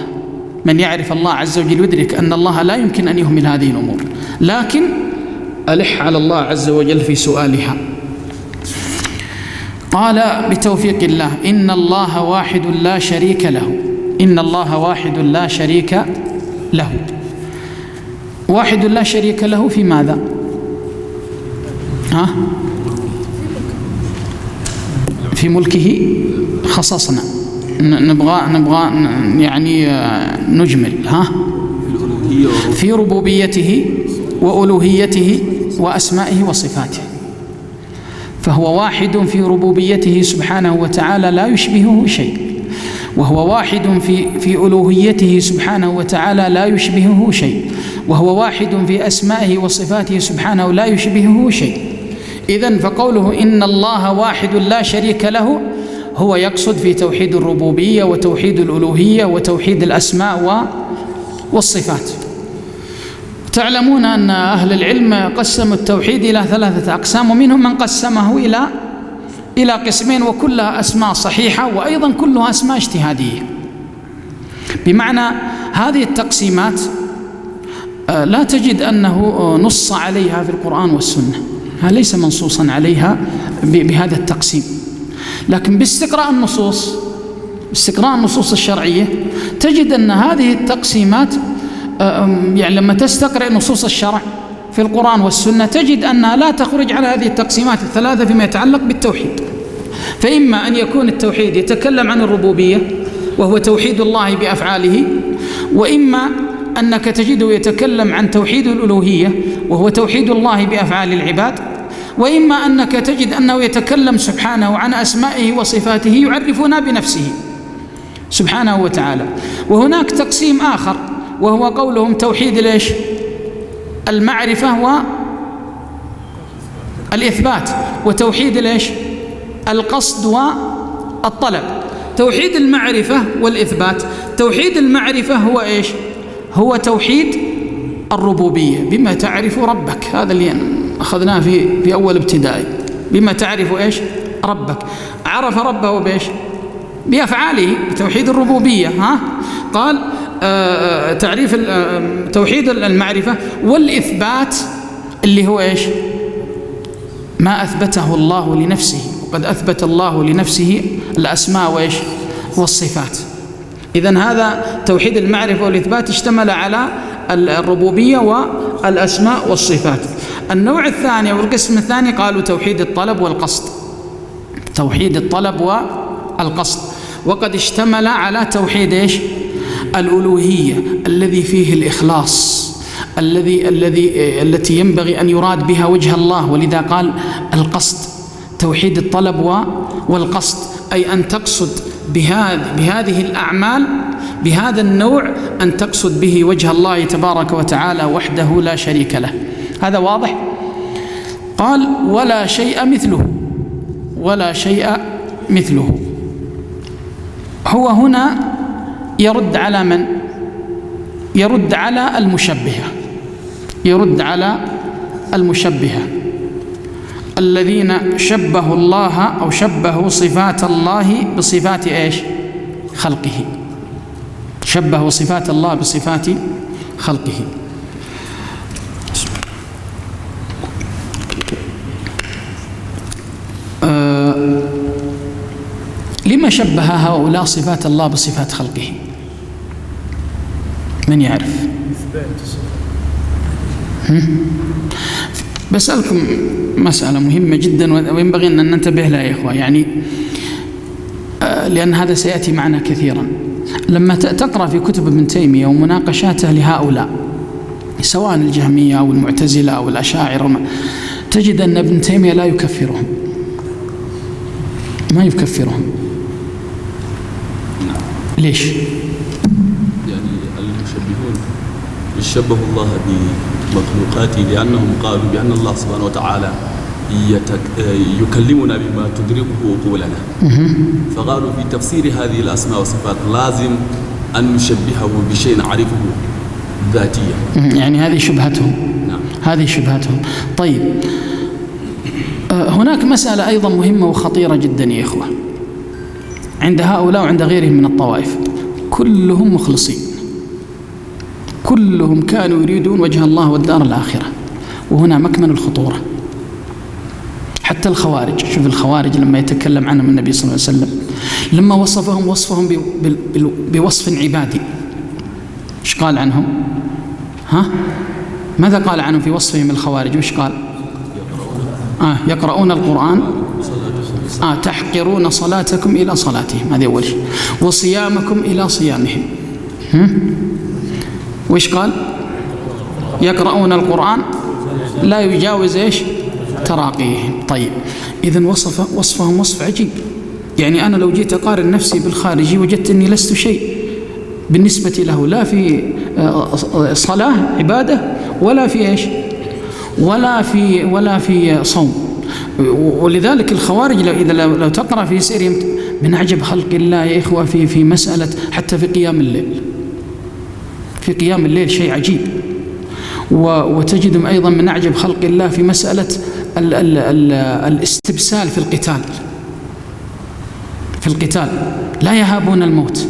من يعرف الله عز وجل يدرك أن الله لا يمكن أن يهمل هذه الأمور، لكن ألح على الله عز وجل في سؤالها. قال بتوفيق الله: إن الله واحد لا شريك له. إن الله واحد لا شريك له. واحد لا شريك له في ماذا؟ في ملكه خصصنا، نبغى يعني نجمل في ربوبيته وألوهيته وأسمائه وصفاته. فهو واحد في ربوبيته سبحانه وتعالى لا يشبهه شيء، وهو واحد في ألوهيته سبحانه وتعالى لا يشبهه شيء، وهو واحد في أسمائه وصفاته سبحانه لا يشبهه شيء. إذن فقوله إن الله واحد لا شريك له هو يقصد في توحيد الربوبية وتوحيد الألوهية وتوحيد الأسماء والصفات. تعلمون أن أهل العلم قسموا التوحيد إلى 3 أقسام، ومنهم من قسمه إلى قسمين، وكلها أسماء صحيحة وأيضا كلها أسماء اجتهادية. بمعنى هذه التقسيمات لا تجد أنه نص عليها في القرآن والسنة، ليس منصوصا عليها بهذا التقسيم، لكن باستقراء النصوص الشرعية تجد أن هذه التقسيمات يعني لما تستقرأ نصوص الشرع في القرآن والسنة تجد أنها لا تخرج على هذه التقسيمات ال3 فيما يتعلق بالتوحيد. فإما أن يكون التوحيد يتكلم عن الربوبية وهو توحيد الله بأفعاله، وإما أنك تجده يتكلم عن توحيد الألوهية وهو توحيد الله بأفعال العباد، وإما أنك تجد أنه يتكلم سبحانه عن أسمائه وصفاته يعرفنا بنفسه سبحانه وتعالى. وهناك تقسيم آخر وهو قولهم توحيد المعرفة والإثبات، وتوحيد القصد والطلب. توحيد المعرفة والإثبات، توحيد المعرفة هو هو توحيد الربوبية، بما تعرف ربك، هذا اللي أخذناه في أول ابتدائي، بما تعرف ربك. عرف ربه بأفعاله، بتوحيد الربوبية. قال تعريف توحيد المعرفة والإثبات اللي هو ما أثبته الله لنفسه، وقد أثبت الله لنفسه الأسماء والصفات. إذن هذا توحيد المعرفة والإثبات اشتمل على الربوبية والأسماء والصفات. النوع الثاني أو القسم الثاني قالوا توحيد الطلب والقصد، توحيد الطلب والقصد، وقد اشتمل على توحيد الألوهية الذي فيه الإخلاص، التي ينبغي أن يراد بها وجه الله، ولذا قال القصد. توحيد الطلب والقصد أي أن تقصد بهذه الأعمال بهذا النوع، أن تقصد به وجه الله تبارك وتعالى وحده لا شريك له. هذا واضح؟ قال ولا شيء مثله، ولا شيء مثله. هو هنا يرد على من؟ يرد على المشبهة، يرد على المشبهة الذين شبهوا الله أو شبهوا صفات الله بصفات خلقه، شبهوا صفات الله بصفات خلقه. لما شبه هؤلاء صفات الله بصفات خلقه؟ من يعرف؟ بسألكم مسألة مهمة جدا وينبغي أن ننتبه لها يا إخوة، يعني لأن هذا سيأتي معنا كثيرا. لما تقرأ في كتب ابن تيمية ومناقشاته لهؤلاء سواء الجهمية أو المعتزلة أو الأشاعرة، تجد أن ابن تيمية لا يكفرهم، ما يكفرهم. ليش؟ يعني المشبهون يشبه الله بمخلوقاته لأنهم قالوا بأن الله سبحانه وتعالى يكلمنا بما تدركه عقولنا، فقالوا في تفسير هذه الأسماء والصفات لازم أن نشبهه بشيء نعرفه ذاتيا. يعني هذه شبهتهم. نعم. هذه شبهتهم. طيب، هناك مسألة أيضا مهمة وخطيرة جدا يا إخوة عند هؤلاء وعند غيرهم من الطوائف، كلهم مخلصين، كلهم كانوا يريدون وجه الله والدار الآخرة، وهنا مكمن الخطورة. حتى الخوارج، شوف الخوارج لما يتكلم عنهم النبي صلى الله عليه وسلم، لما وصفهم بوصف عبادي، ايش قال عنهم؟ ماذا قال عنهم في وصفهم الخوارج؟ وش قال؟ يقرؤون القرآن، تحقرون صلاتكم إلى صلاتهم، هذا أول شيء، وصيامكم إلى صيامهم. وش قال؟ يقرؤون القرآن لا يجاوز إيش؟ تراقيهم. طيب، إذن وصفهم وصف عجيب. يعني أنا لو جيت أقارن نفسي بالخارجي وجدت أني لست شيء بالنسبة له، لا في صلاة عبادة ولا في إيش، ولا في صوم. ولذلك الخوارج لو تقرأ في سيرهم من عجب خلق الله يا إخوة في مسألة حتى في قيام الليل، في قيام الليل شيء عجيب. وتجدهم أيضا من أعجب خلق الله في مسألة الاستبسال في القتال، لا يهابون الموت.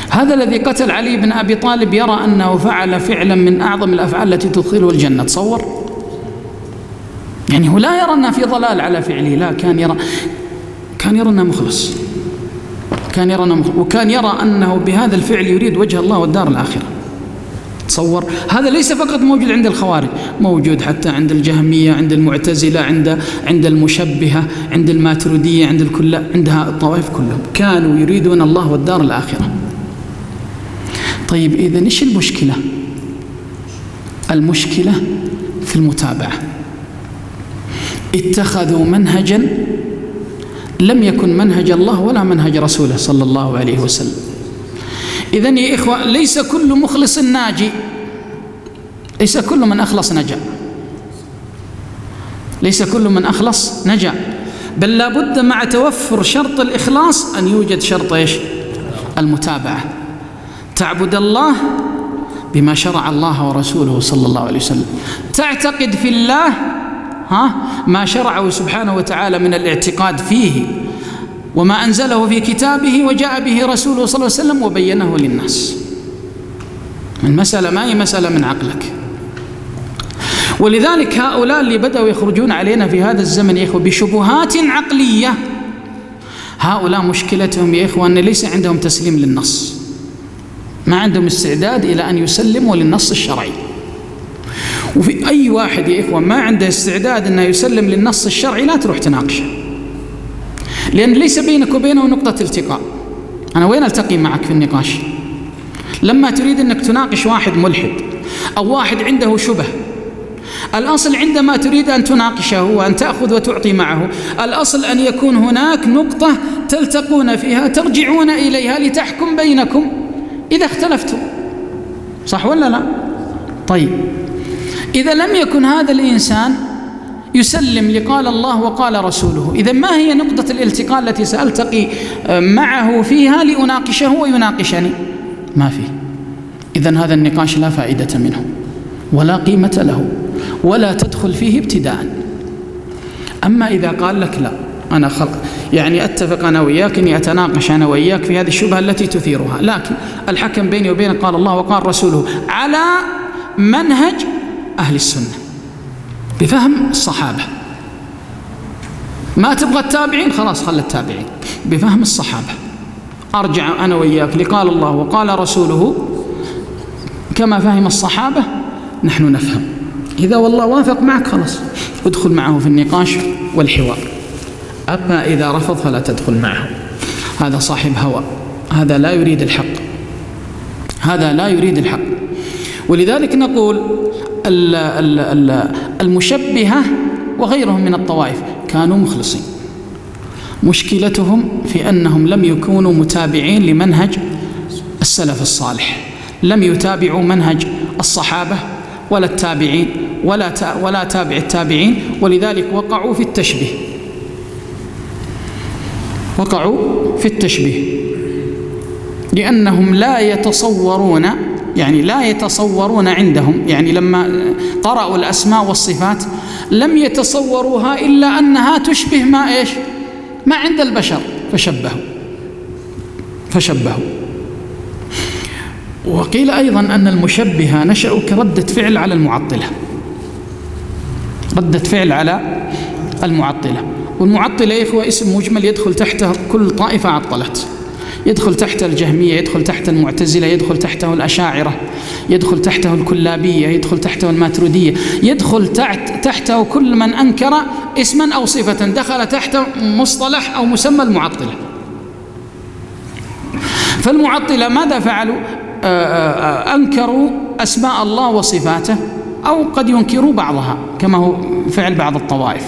هذا الذي قتل علي بن أبي طالب يرى أنه فعل فعلا من أعظم الأفعال التي تدخله الجنة، تصور. يعني هو لا يرى أنه في ضلال على فعله، لا، كان يرى أنه مخلص، وكان يرى أنه بهذا الفعل يريد وجه الله والدار الآخرة، تصور. هذا ليس فقط موجود عند الخوارج، موجود حتى عند الجهمية، عند المعتزلة، عند المشبهة، عند الماتريدية، عند الكل، عندها الطوائف كلهم كانوا يريدون الله والدار الآخرة. طيب، إذن إيش المشكلة؟ المشكلة في المتابعة. اتخذوا منهجا لم يكن منهج الله ولا منهج رسوله صلى الله عليه وسلم. إذن يا إخوة، ليس كل مخلص ناجي، ليس كل من أخلص نجا، ليس كل من أخلص نجا، بل لابد مع توفر شرط الإخلاص أن يوجد شرط إيش؟ المتابعة. تعبد الله بما شرع الله ورسوله صلى الله عليه وسلم، تعتقد في الله ما شرعه سبحانه وتعالى من الاعتقاد فيه وما أنزله في كتابه وجاء به رسوله صلى الله عليه وسلم وبينه للناس. المسألة ما هي مسألة من عقلك. ولذلك هؤلاء اللي بدأوا يخرجون علينا في هذا الزمن يا إخوة بشبهات عقلية، هؤلاء مشكلتهم يا إخوة أن ليس عندهم تسليم للنص، ما عندهم استعداد إلى أن يسلموا للنص الشرعي. وفي أي واحد يا إخوة ما عنده استعداد أنه يسلم للنص الشرعي لا تروح تناقشه، لأن ليس بينك وبينه نقطة التقاء. أنا وين ألتقي معك في النقاش؟ لما تريد أنك تناقش واحد ملحد أو واحد عنده شبه، الأصل عندما تريد أن تناقشه وأن تأخذ وتعطي معه، الأصل أن يكون هناك نقطة تلتقون فيها ترجعون إليها لتحكم بينكم إذا اختلفتم، صح ولا لا؟ طيب، إذا لم يكن هذا الإنسان يسلم لقال الله وقال رسوله، إذا ما هي نقطة الالتقاء التي سألتقي معه فيها لأناقشه ويناقشني؟ ما في. إذن هذا النقاش لا فائدة منه ولا قيمة له ولا تدخل فيه ابتداء. أما إذا قال لك لا، أنا يعني أتفق أنا وإياك أني أتناقش أنا وإياك في هذه الشبهة التي تثيرها، لكن الحكم بيني وبينك قال الله وقال رسوله على منهج أهل السنة بفهم الصحابة. ما تبغى التابعين، خلاص خلي التابعين بفهم الصحابة. أرجع أنا وإياك لقال الله وقال رسوله كما فهم الصحابة، نحن نفهم. إذا والله وافق معك خلاص ادخل معه في النقاش والحوار. أما إذا رفض فلا تدخل معه، هذا صاحب هوى هذا لا يريد الحق، هذا لا يريد الحق. ولذلك نقول المشبهة وغيرهم من الطوائف كانوا مخلصين، مشكلتهم في أنهم لم يكونوا متابعين لمنهج السلف الصالح، لم يتابعوا منهج الصحابة ولا التابعين ولا تابع التابعين، ولذلك وقعوا في التشبيه، وقعوا في التشبيه لأنهم لا يتصورون، يعني لا يتصورون عندهم، يعني لما قرأوا الأسماء والصفات لم يتصوروها إلا أنها تشبه ما إيش؟ ما عند البشر، فشبهوا. وقيل أيضا أن المشبهة نشأوا كردة فعل على المعطلة، ردة فعل على المعطلة. والمعطلة هو اسم مجمل يدخل تحته كل طائفة عطلت، يدخل تحته الجهمية، يدخل تحته المعتزلة، يدخل تحته الأشاعرة، يدخل تحته الكلابية، يدخل تحته الماتريدية، يدخل تحته كل من أنكر اسما أو صفة دخل تحته مصطلح أو مسمى المعطلة. فالمعطلة ماذا فعلوا؟ أنكروا أسماء الله وصفاته، أو قد ينكروا بعضها كما هو فعل بعض الطوائف.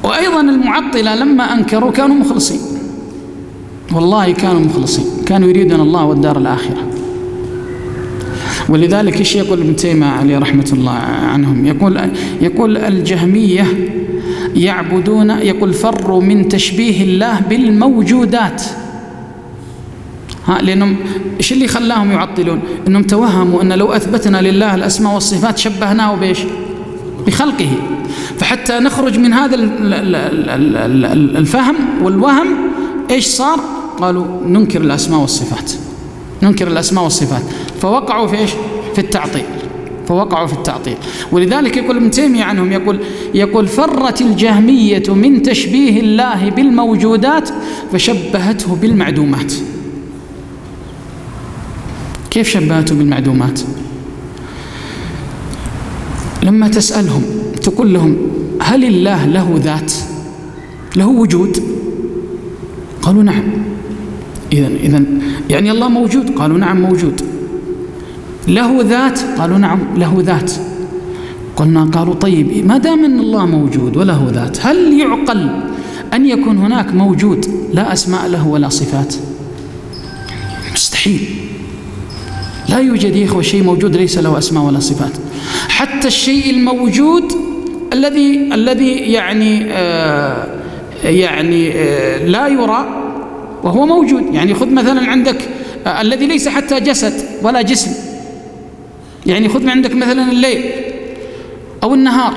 وأيضا المعطلة لما أنكروا كانوا مخلصين، والله كانوا مخلصين، كانوا يريدون الله والدار الآخرة. ولذلك إيش يقول ابن تيمية عليه رحمة الله عنهم؟ يقول الجهمية يعبدون، يقول فروا من تشبيه الله بالموجودات. لأنهم إيش اللي خلاهم يعطلون؟ إنهم توهموا أن لو أثبتنا لله الأسماء والصفات شبهناه بإيش؟ بخلقه. فحتى نخرج من هذا الفهم والوهم إيش صار؟ قالوا ننكر الأسماء والصفات، ننكر الأسماء والصفات، فوقعوا في إيش؟ في التعطيل، فوقعوا في التعطيل. ولذلك يقول ابن تيمية عنهم، يقول فرت الجهمية من تشبيه الله بالموجودات فشبهته بالمعدومات. كيف شبهته بالمعدومات؟ لما تسألهم تقول لهم هل الله له ذات، له وجود؟ قالوا نعم. إذن يعني الله موجود؟ قالوا نعم موجود. له ذات؟ قالوا نعم له ذات. قالوا طيب ما دام أن الله موجود وله ذات، هل يعقل أن يكون هناك موجود لا أسماء له ولا صفات؟ مستحيل. لا يوجد يا إخوة شيء موجود ليس له أسماء ولا صفات. حتى الشيء الموجود الذي يعني لا يرى وهو موجود. يعني خذ مثلا عندك الذي ليس حتى جسد ولا جسم، يعني خذ من عندك مثلا الليل أو النهار.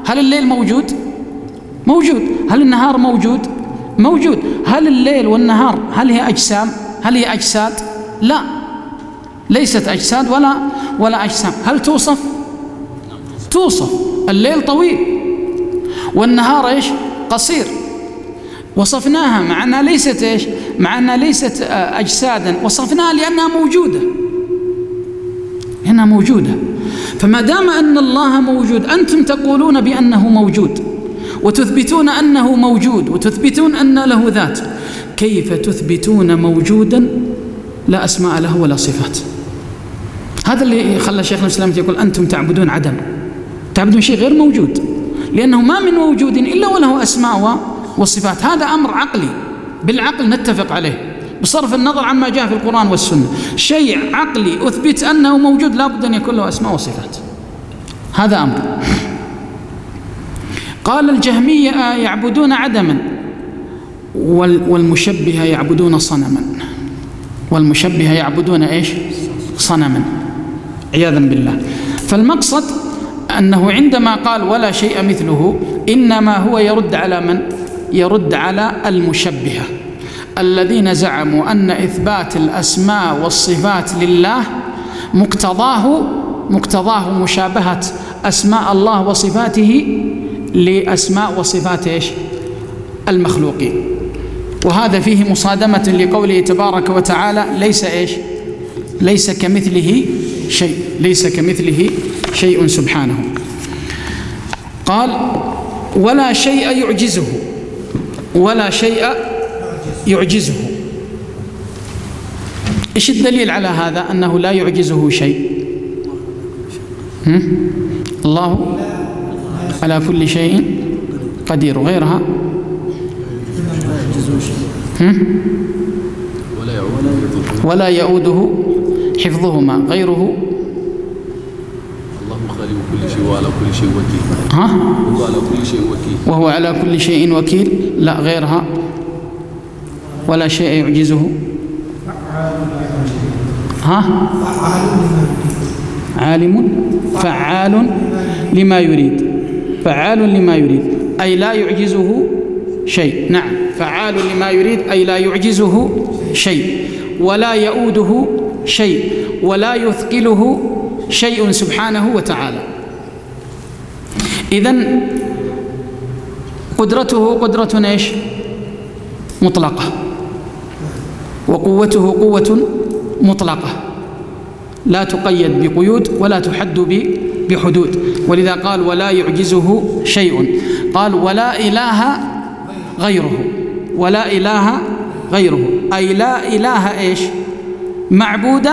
هل الليل موجود؟ موجود. هل النهار موجود؟ موجود. هل الليل والنهار هل هي أجسام؟ هل هي أجساد؟ لا، ليست أجساد ولا أجسام. هل توصف؟ توصف. الليل طويل والنهار إيش؟ قصير. وصفناها مع أنها ليست إيش؟ مع أنها ليست أجسادا، وصفناها لأنها موجودة، لأنها موجودة. فما دام أن الله موجود، أنتم تقولون بأنه موجود وتثبتون أنه موجود وتثبتون أن له ذات، كيف تثبتون موجودا لا أسماء له ولا صفات؟ هذا اللي خلى شيخنا الإسلام يقول أنتم تعبدون عدم، تعبدون شيء غير موجود، لأنه ما من موجود إلا وله أسماء وصفات. هذا أمر عقلي، بالعقل نتفق عليه بصرف النظر عما جاء في القرآن والسنة. شيء عقلي أثبت أنه موجود لابد أن يكون له أسماء وصفات، هذا أمر. قال الجهمية يعبدون عدما، والمشبهة يعبدون صنما، والمشبهة يعبدون إيش؟ صنما، عياذا بالله. فالمقصد أنه عندما قال ولا شيء مثله، إنما هو يرد على من؟ يرد على المشبهة الذين زعموا أن إثبات الأسماء والصفات لله مقتضاه مشابهة أسماء الله وصفاته لأسماء وصفات إيش؟ المخلوقين. وهذا فيه مصادمة لقوله تبارك وتعالى ليس إيش؟ ليس كمثله شيء، ليس كمثله شيء سبحانه. قال ولا شيء يعجزه، ولا شيء يعجزه. إيش الدليل على هذا؟ أنه لا يعجزه شيء. الله على كل شيء قدير. غيرها ولا يؤوده حفظهما. غيره الله خالق كل شيء وعلى كل شيء وكيل. وهو على كل شيء وكيل. لا، غيرها ولا شيء يعجزه. عالم فعال لما يريد. فعال لما يريد أي لا يعجزه شيء. نعم، فعال لما يريد أي لا يعجزه شيء، ولا يؤوده شيء، ولا يثقله شيء سبحانه وتعالى. إذن قدرته قدرة إيش؟ مطلقة، وقوته قوة مطلقة لا تقيد بقيود ولا تحد بحدود. ولذا قال ولا يعجزه شيء. قال ولا إله غيره. ولا إله غيره أي لا إله إيش؟ معبود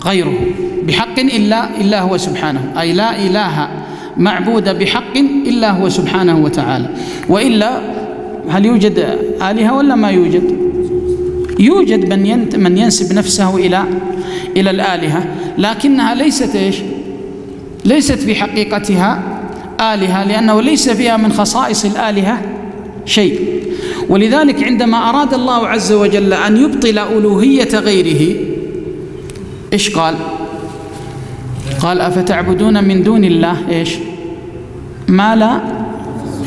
غيره بحق إلا هو سبحانه. أي لا إله معبود بحق إلا هو سبحانه وتعالى. وإلا هل يوجد آلهة ولا ما يوجد؟ يوجد من ينسب نفسه إلى الآلهة، لكنها ليست إيش؟ ليست في حقيقتها آلهة، لأنه ليس فيها من خصائص الآلهة شيء. ولذلك عندما أراد الله عز وجل أن يبطل ألوهية غيره إيش قال؟ قال أفتعبدون من دون الله إيش؟ ما لا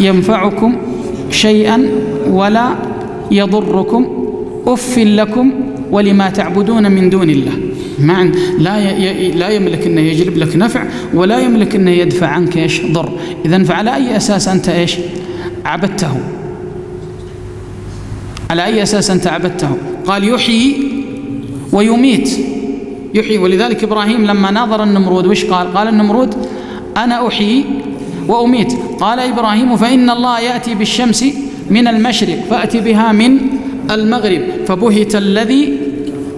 ينفعكم شيئا ولا يضركم أف لكم ولما تعبدون من دون الله. معا لا يملك أنه يجلب لك نفع ولا يملك أنه يدفع عنك إيش؟ ضر. إذن فعلى أي أساس أنت إيش؟ عبدته؟ على أي أساس أنت عبدته؟ قال يحيي ويميت. يحيي. ولذلك إبراهيم لما ناظر النمرود وش قال؟ قال النمرود أنا أحيي وأميت. قال إبراهيم فإن الله يأتي بالشمس من المشرق فأتي بها من المغرب فبهت الذي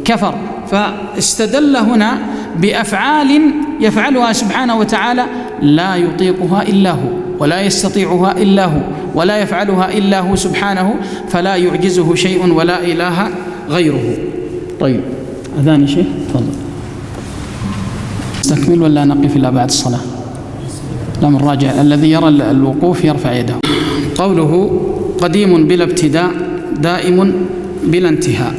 كفر. فاستدل هنا بأفعال يفعلها سبحانه وتعالى لا يطيقها إلا هو ولا يستطيعها إلا هو ولا يفعلها إلا هو سبحانه، فلا يعجزه شيء ولا إله غيره. طيب، أذان شيء؟ تفضل. استكمل ولا نقف إلى بعد الصلاة؟ لا، من راجع. الذي يرى الوقوف يرفع يده. قوله قديم بلا ابتداء دائم بلا انتهاء.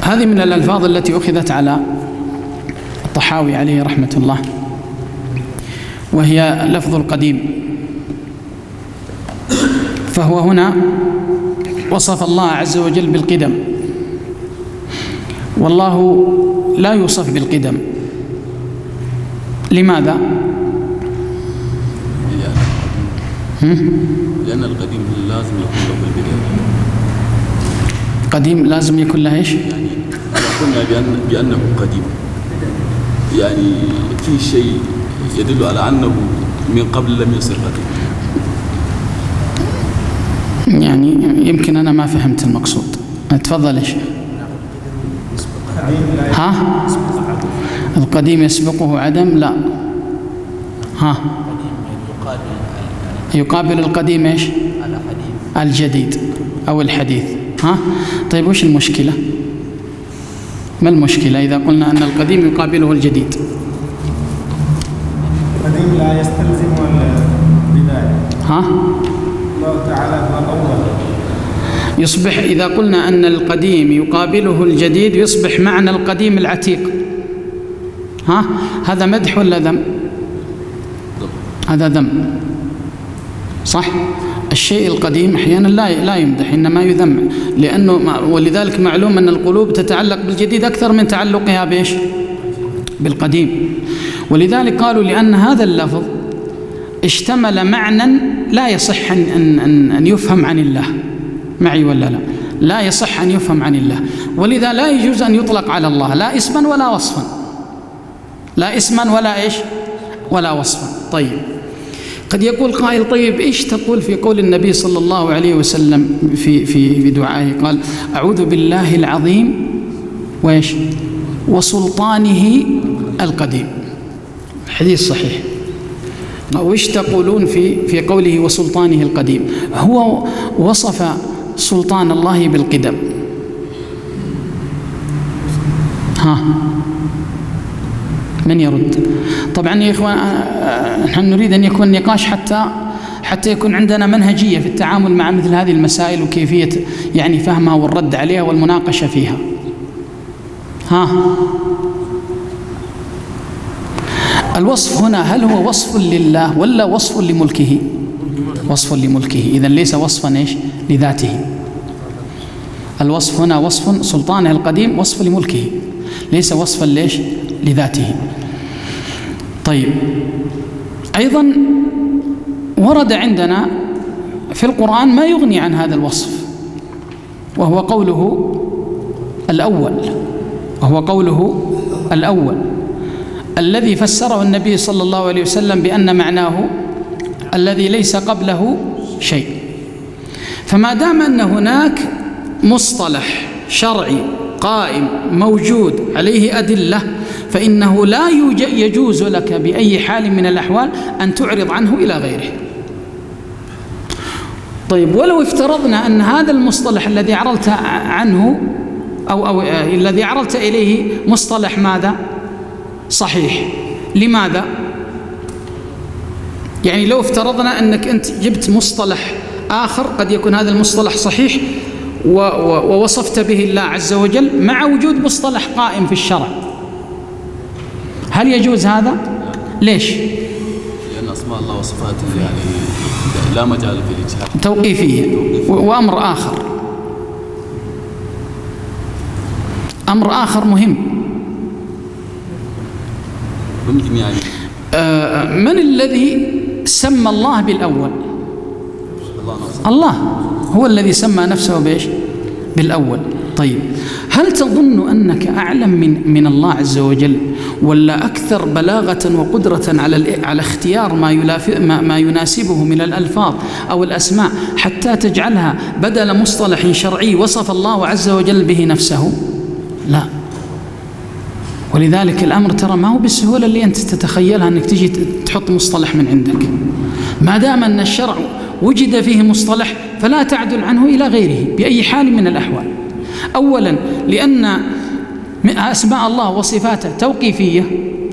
هذه من الألفاظ التي أخذت على الطحاوي عليه رحمة الله، وهي لفظ القديم. فهو هنا وصف الله عز وجل بالقدم، والله لا يوصف بالقدم. لماذا؟ لأن القديم لازم يكون له البداية. قديم لازم يكون له ايش؟ يعني قلنا بأنه قديم، يعني في شيء يدل على أنه من قبل لم يصير قديم. يعني يمكن أنا ما فهمت المقصود. تفضل يا شيخ. ها؟ القديم يسبقه عدم؟ لا. ها؟ يقابل القديم ايش؟ الجديد أو الحديث. ها؟ طيب وش المشكلة؟ ما المشكلة إذا قلنا أن القديم يقابله الجديد؟ القديم لا يستلزم البداية. ها؟ الله تعالى هو الأول. يصبح إذا قلنا أن القديم يقابله الجديد يصبح معنى القديم العتيق. ها؟ هذا مدح ولا ذم؟ هذا ذم، صح؟ الشيء القديم أحيانا لا يمدح، إنما يذم، لأنه ولذلك معلوم أن القلوب تتعلق بالجديد أكثر من تعلقها بإيش؟ بالقديم. ولذلك قالوا لأن هذا اللفظ اشتمل معنى لا يصح أن يفهم عن الله. معي ولا لا؟ لا يصح أن يفهم عن الله، ولذا لا يجوز أن يطلق على الله لا اسما ولا وصفا. لا اسما ولا إيش؟ ولا وصفا. طيب، قد يقول قائل: طيب إيش تقول في قول النبي صلى الله عليه وسلم في دعائه؟ قال: أعوذ بالله العظيم وإيش وسلطانه القديم. حديث صحيح. وإيش تقولون في قوله وسلطانه القديم؟ هو وصف سلطان الله بالقدم. من يرد؟ طبعا يا إخوان، نحن نريد أن يكون نقاش حتى يكون عندنا منهجية في التعامل مع مثل هذه المسائل، وكيفية يعني فهمها والرد عليها والمناقشة فيها. الوصف هنا هل هو وصف لله ولا وصف لملكه؟ وصف لملكه، إذن ليس وصفا إيش لذاته. الوصف هنا وصف سلطانه القديم، وصف لملكه، ليس وصفا ليش لذاته. طيب، أيضا ورد عندنا في القرآن ما يغني عن هذا الوصف، وهو قوله الأول الذي فسره النبي صلى الله عليه وسلم بأن معناه الذي ليس قبله شيء. فما دام أن هناك مصطلح شرعي قائم موجود عليه أدلة، فإنه لا يجوز لك بأي حال من الأحوال أن تعرض عنه إلى غيره. طيب، ولو افترضنا أن هذا المصطلح الذي عرضت عنه أو الذي عرضت إليه مصطلح ماذا؟ صحيح. لماذا؟ يعني لو افترضنا أنك أنت جبت مصطلح آخر قد يكون هذا المصطلح صحيح ووصفت به الله عز وجل مع وجود مصطلح قائم في الشرع، هل يجوز هذا؟ ليش؟ لأن أسماء الله وصفاته يعني لا مجال في الإجهاد، توقيفية. وأمر آخر مهم، ممكن يعني من الذي سمى الله بالأول؟ الله هو الذي سمى نفسه بإيش؟ بالأول. طيب، هل تظن أنك أعلم من الله عز وجل، ولا أكثر بلاغة وقدرة على اختيار ما يناسبه من الألفاظ أو الأسماء حتى تجعلها بدل مصطلح شرعي وصف الله عز وجل به نفسه؟ لا. ولذلك الأمر ترى ما هو بالسهولة اللي أنت تتخيلها أنك تجي تحط مصطلح من عندك. ما دام أن الشرع وجد فيه مصطلح فلا تعدل عنه إلى غيره بأي حال من الأحوال. أولا، لأن أسماء الله وصفاته توقيفية،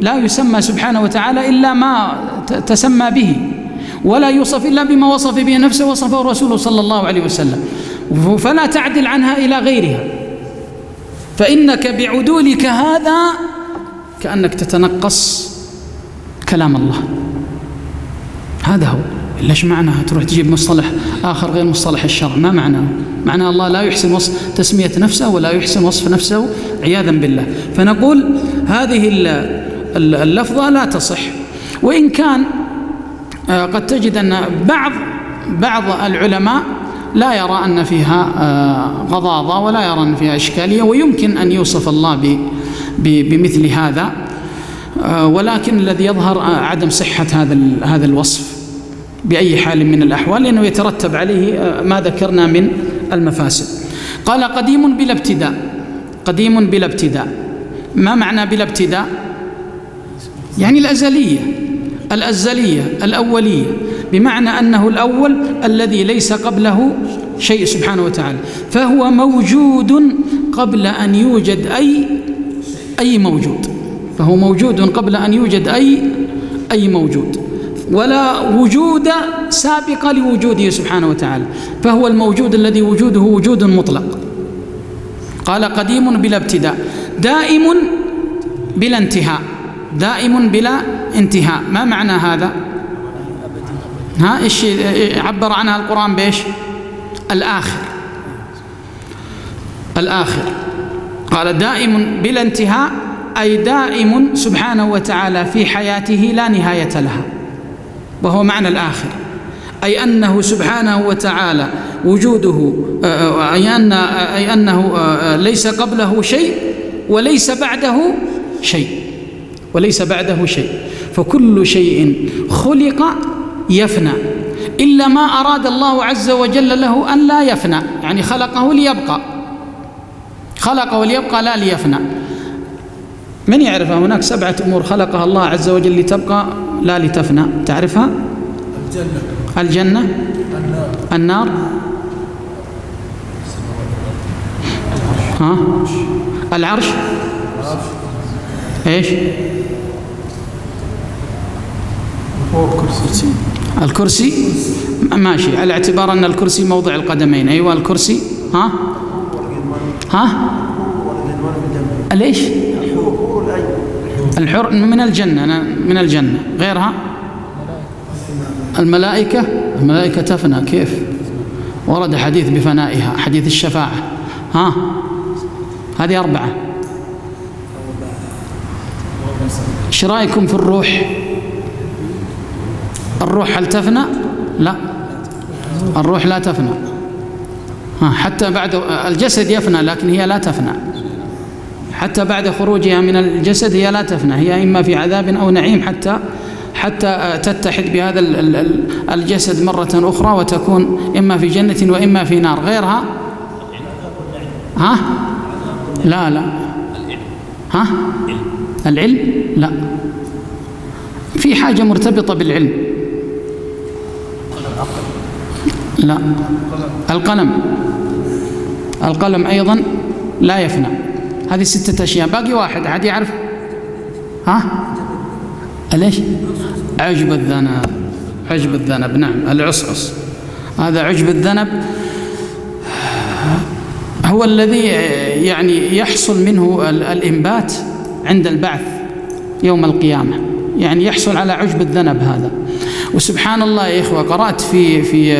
لا يسمى سبحانه وتعالى إلا ما تسمى به، ولا يوصف إلا بما وصف به نفسه وصفه رسوله صلى الله عليه وسلم، فلا تعدل عنها إلى غيرها. فإنك بعدولك هذا كأنك تتنقص كلام الله. هذا هو. ليش معناها تروح تجيب مصطلح آخر غير مصطلح الشرع؟ ما معناه؟ معناه الله لا يحسن وصف تسمية نفسه ولا يحسن وصف نفسه عياذا بالله. فنقول هذه اللفظة لا تصح، وإن كان قد تجد أن بعض العلماء لا يرى أن فيها غضاضة ولا يرى أن فيها إشكالية، ويمكن أن يوصف الله بمثل هذا، ولكن الذي يظهر عدم صحة هذا الوصف بأي حال من الأحوال، لأنه يترتب عليه ما ذكرنا من المفاسد. قال: قديم بلا ابتداء. قديم بلا ابتداء، ما معنى بلا ابتداء؟ يعني الأزلية الأولية، بمعنى أنه الأول الذي ليس قبله شيء سبحانه وتعالى، فهو موجود قبل أن يوجد أي موجود، فهو موجود قبل أن يوجد أي موجود، ولا وجود سابق لوجوده سبحانه وتعالى، فهو الموجود الذي وجوده وجود مطلق. قال: قديم بلا ابتداء، دائم بلا انتهاء. دائم بلا انتهاء، ما معنى هذا؟ إيش عبر عنها القرآن بإيش؟ الآخر. قال: دائم بلا انتهاء، أي دائم سبحانه وتعالى في حياته لا نهاية لها، وهو معنى الآخر، أي أنه سبحانه وتعالى وجوده أي أنه ليس قبله شيء وليس بعده شيء، فكل شيء خلق يفنى، إلا ما أراد الله عز وجل له أن لا يفنى، يعني خلقه ليبقى، خلقه ليبقى لا ليفنى. من يعرفها؟ هناك 7 أمور خلقها الله عز وجل لتبقى لا لتفنى، تعرفها؟ الجنة، النار، ها؟ العرش، ايش؟ الكرسي، ماشي، على اعتبار أن الكرسي موضع القدمين. أيوة الكرسي. ها؟ ليش؟ الحور من الجنة، من الجنة. غيرها؟ الملائكة تفنى، كيف؟ ورد حديث بفنائها، حديث الشفاعة. ها؟ هذه 4. ايش رايكم في الروح؟ الروح هل تفنى؟ لا، الروح لا تفنى. حتى بعد الجسد يفنى، لكن هي لا تفنى. حتى بعد خروجها من الجسد هي لا تفنى، هي إما في عذاب أو نعيم حتى تتحد بهذا الجسد مرة أخرى، وتكون إما في جنة وإما في نار. غيرها؟ ها؟ لا. ها؟ العلم؟ لا، في حاجة مرتبطة بالعلم. لا، القلم أيضا لا يفنى. هذه 6 أشياء. باقي 1، أحد يعرف؟ ها؟ ليش؟ عجب الذنب. نعم، العصعص، هذا عجب الذنب هو الذي يعني يحصل منه الإنبات عند البعث يوم القيامة، يعني يحصل على عجب الذنب هذا. وسبحان الله يا إخوة، قرأت في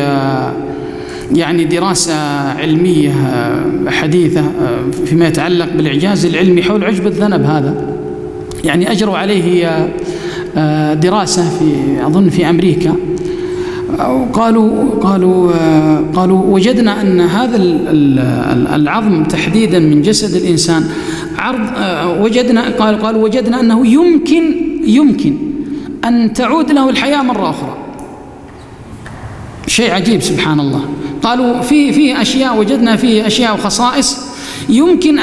يعني دراسة علمية حديثة فيما يتعلق بالإعجاز العلمي حول عجب الذنب هذا. يعني أجروا عليه دراسة أظن في أمريكا، قالوا وجدنا أن هذا العظم تحديدا من جسد الإنسان قالوا وجدنا أنه يمكن أن تعود له الحياة مرة أخرى. شيء عجيب سبحان الله. قالوا فيه أشياء، وجدنا فيه أشياء وخصائص يمكن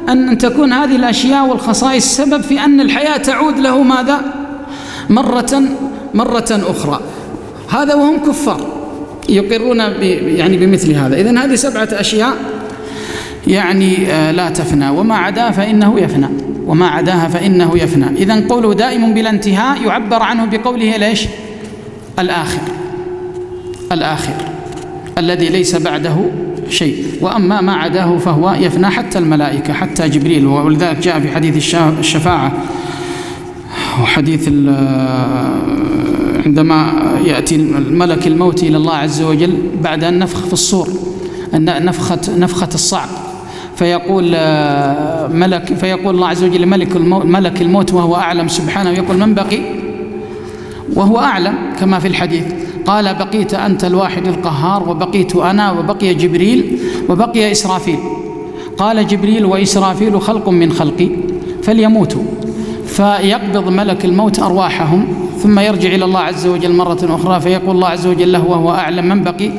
أن تكون هذه الأشياء والخصائص سبب في أن الحياة تعود له ماذا؟ مرة أخرى. هذا وهم كفار يقرون يعني بمثل هذا. إذن هذه 7 أشياء يعني لا تفنى، وما عداها فإنه يفنى. إذن قوله دائم بلا انتهاء يعبر عنه بقوله ليش؟ الآخر الذي ليس بعده شيء. وأما ما عداه فهو يفنى، حتى الملائكة، حتى جبريل. ولذلك جاء في حديث الشفاعة وحديث عندما يأتي ملك الموت إلى الله عز وجل بعد أن نفخ في الصور، نفخة الصعق، فيقول الله عز وجل ملك الموت وهو أعلم سبحانه، يقول من بقي؟ وهو أعلم كما في الحديث. قال بقيت أنت الواحد القهار، وبقيت أنا، وبقي جبريل، وبقي إسرافيل. قال جبريل وإسرافيل خلق من خلقي فليموتوا، فيقبض ملك الموت أرواحهم، ثم يرجع إلى الله عز وجل مرة أخرى، فيقول الله عز وجل له وهو أعلم من بقي؟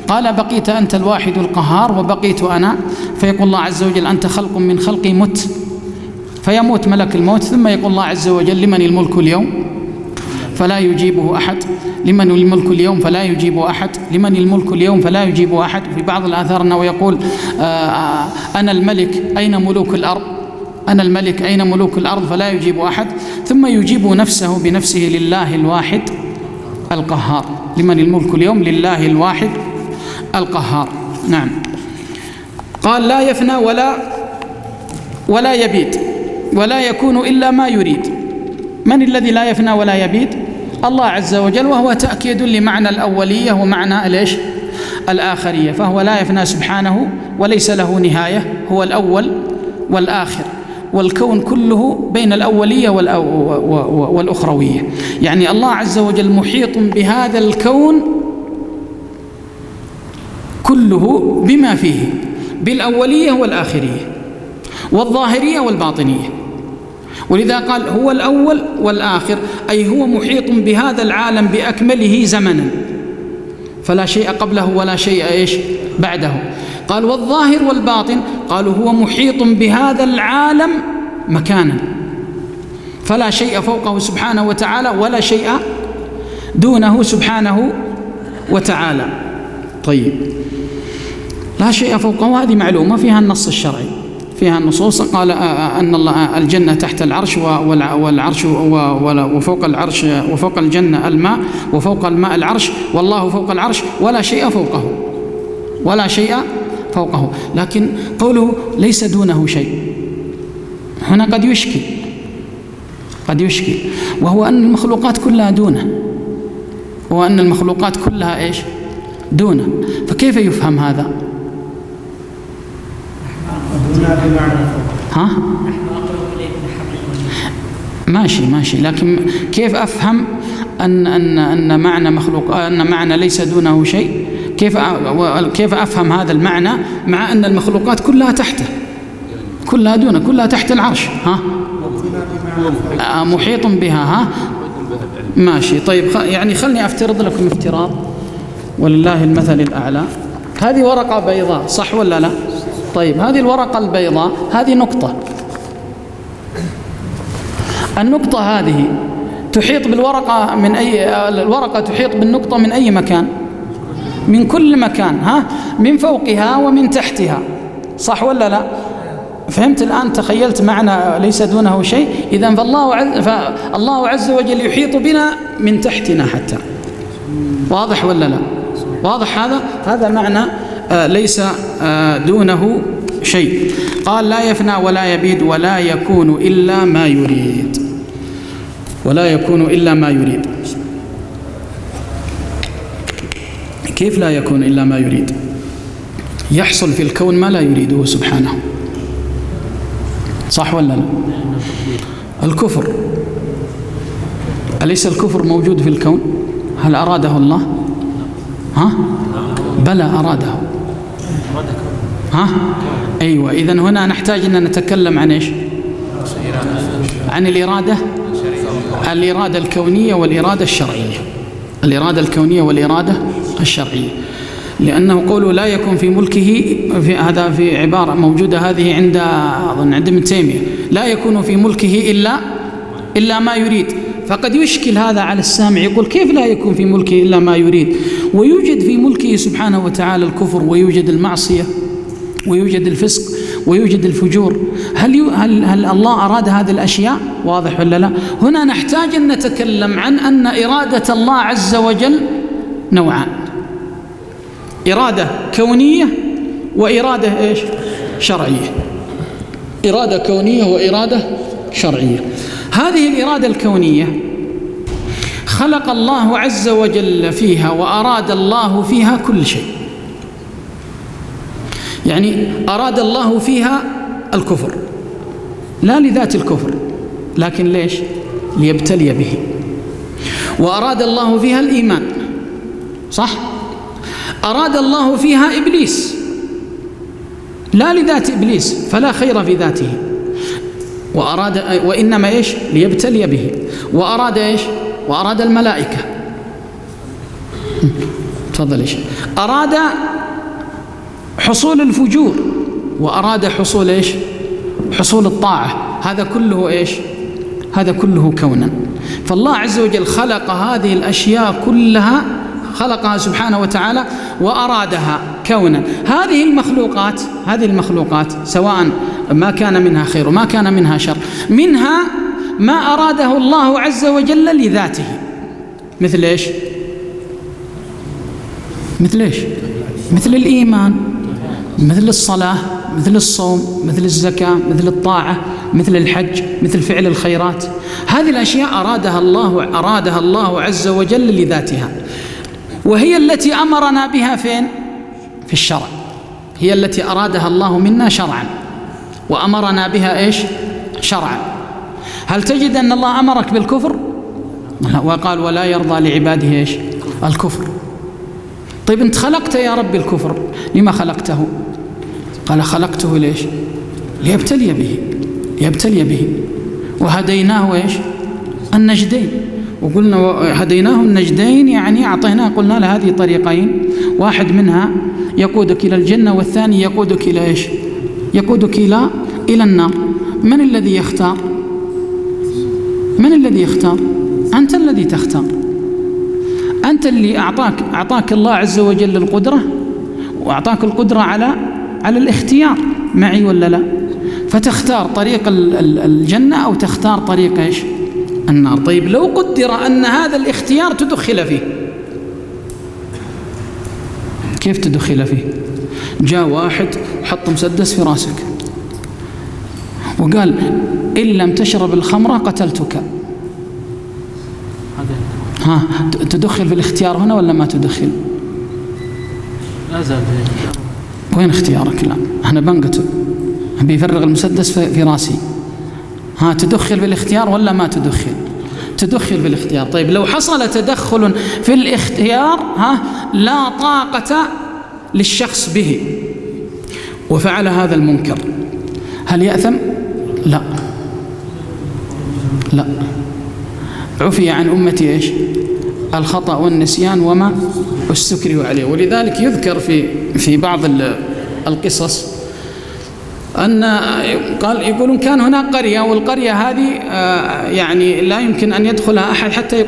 قال بقيت أنت الواحد القهار، وبقيت أنا، فيقول الله عز وجل أنت خلق من خلقي مت، فيموت ملك الموت، ثم يقول الله عز وجل لمن الملك اليوم؟ فلا يجيبه أحد. لمن الملك اليوم؟ فلا يجيبه أحد. لمن الملك اليوم؟ فلا يجيبه أحد. في بعض الآثار أنه يقول أنا الملك أين ملوك الأرض؟ أنا الملك أين ملوك الأرض؟ فلا يجيب أحد. ثم يجيب نفسه بنفسه لله الواحد القهار. لمن الملك اليوم؟ لله الواحد القهار. نعم. قال لا يفنى ولا يبيد ولا يكون إلا ما يريد. من الذي لا يفنى ولا يبيد؟ الله عز وجل، وهو تأكيد لمعنى الأولية ومعنى ليش؟ الآخرية. فهو لا يفنى سبحانه وليس له نهاية، هو الأول والآخر، والكون كله بين الأولية والأخروية. يعني الله عز وجل محيط بهذا الكون كله بما فيه، بالأولية والآخرية، والظاهرية والباطنية. ولذا قال هو الأول والآخر، أي هو محيط بهذا العالم بأكمله زمنا، فلا شيء قبله ولا شيء إيش بعده. قال والظاهر والباطن، قالوا هو محيط بهذا العالم مكانا، فلا شيء فوقه سبحانه وتعالى ولا شيء دونه سبحانه وتعالى. طيب، لا شيء فوقه، هذه معلومة فيها النص الشرعي، فيها النصوص. قال أن الله الجنة تحت العرش، والعرش وفوق العرش، وفوق الجنة الماء، وفوق الماء العرش، والله فوق العرش ولا شيء فوقه، ولا شيء فوقه. لكن قوله ليس دونه شيء هنا قد يشكل، وهو أن المخلوقات كلها دونه، وأن المخلوقات كلها إيش دونه، فكيف يفهم هذا؟ ها؟ ماشي، لكن كيف أفهم أن معنى مخلوق، أن معنى ليس دونه شيء؟ كيف أفهم هذا المعنى مع أن المخلوقات كلها تحته، كلها دونه، كلها تحت العرش؟ ها؟ محيط بها. ها؟ ماشي. طيب، يعني خلني أفترض لكم افتراض ولله المثل الأعلى. هذه ورقة بيضاء، صح ولا لا؟ طيب، هذه الورقة البيضاء هذه نقطة، النقطة هذه تحيط بالورقة من الورقة تحيط بالنقطة من أي مكان؟ من كل مكان، ها؟ من فوقها ومن تحتها، صح ولا لا؟ فهمت الآن؟ تخيلت معنى ليس دونه شيء؟ إذن فالله عز وجل يحيط بنا من تحتنا حتى. واضح ولا لا؟ واضح هذا معنى ليس دونه شيء. قال لا يفنى ولا يبيد ولا يكون إلا ما يريد، ولا يكون إلا ما يريد. كيف لا يكون إلا ما يريد؟ يحصل في الكون ما لا يريده سبحانه، صح ولا لا؟ الكفر، أليس الكفر موجود في الكون؟ هل أراده الله؟ ها؟ بلى أراده. ها؟ أيوة. إذن هنا نحتاج أن نتكلم عن إيش؟ عن الإرادة الكونية والإرادة الشرعية، الإرادة الكونية والإرادة الشرعية. لأنه قوله لا يكون في ملكه، هذا في عبارة موجودة هذه عند ابن تيمية، لا يكون في ملكه إلا ما يريد. فقد يشكل هذا على السامع، يقول كيف لا يكون في ملكه إلا ما يريد؟ ويوجد في ملكه سبحانه وتعالى الكفر، ويوجد المعصية، ويوجد الفسق، ويوجد الفجور. هل الله أراد هذه الأشياء؟ واضح ولا لا؟ هنا نحتاج أن نتكلم عن أن إرادة الله عز وجل نوعان، إرادة كونية وإرادة إيش؟ شرعية. إرادة كونية وإرادة شرعية. هذه الإرادة الكونية خلق الله عز وجل فيها وأراد الله فيها كل شيء، يعني أراد الله فيها الكفر، لا لذات الكفر، لكن ليش؟ ليبتلي به. وأراد الله فيها الإيمان، صح؟ أراد الله فيها إبليس، لا لذات إبليس، فلا خير في ذاته، وإنما إيش؟ ليبتلي به. وأراد إيش؟ وأراد الملائكة. تفضل. إيش؟ أراد حصول الفجور، وأراد حصول إيش؟ حصول الطاعة. هذا كله إيش؟ هذا كله كونا. فالله عز وجل خلق هذه الأشياء كلها، خلقها سبحانه وتعالى وأرادها كونا. هذه المخلوقات سواء ما كان منها خير وما كان منها شر، منها ما أراده الله عز وجل لذاته، مثل إيش؟ مثل الإيمان، مثل الصلاة، مثل الصوم، مثل الزكاة، مثل الطاعة، مثل الحج، مثل فعل الخيرات. هذه الأشياء أرادها الله عز وجل لذاتها، وهي التي أمرنا بها فين؟ في الشرع. هي التي أرادها الله منا شرعا، وأمرنا بها إيش؟ شرعا. هل تجد أن الله أمرك بالكفر؟ وقال ولا يرضى لعباده إيش؟ الكفر. طيب أنت خلقت يا رب الكفر، لما خلقته؟ قال خلقته ليش؟ ليبتلي به. وهديناه إيش؟ النجدين. وقلنا هديناه النجدين يعني أعطيناه، قلنا له هذه طريقين، واحد منها يقودك إلى الجنة والثاني يقودك إلى إيش؟ يقودك إلى النار. من الذي يختار؟ من الذي يختار؟ أنت الذي تختار. أنت اللي أعطاك الله عز وجل القدرة، وأعطاك القدرة على الاختيار، معي ولا لا؟ فتختار طريق الجنة أو تختار طريق إيش؟ النار. طيب لو قدر أن هذا الاختيار تدخل فيه، كيف تدخل فيه؟ جاء واحد وحط مسدس في راسك وقال إن لم تشرب الخمرة قتلتك، ها تدخل في الاختيار هنا ولا ما تدخل؟ وين اختيارك؟ لا أنا بنقتل، بيفرغ المسدس في راسي، ها تدخل في الاختيار ولا ما تدخل؟ تدخل في الاختيار. طيب لو حصل تدخل في الاختيار لا طاقة للشخص به وفعل هذا المنكر، هل يأثم؟ لا لا، عفي عن أمتي إيش؟ الخطأ والنسيان وما استكرهوا عليه. ولذلك يذكر في بعض القصص أن يقولون كان هناك قرية، والقرية هذه يعني لا يمكن أن يدخلها أحد حتى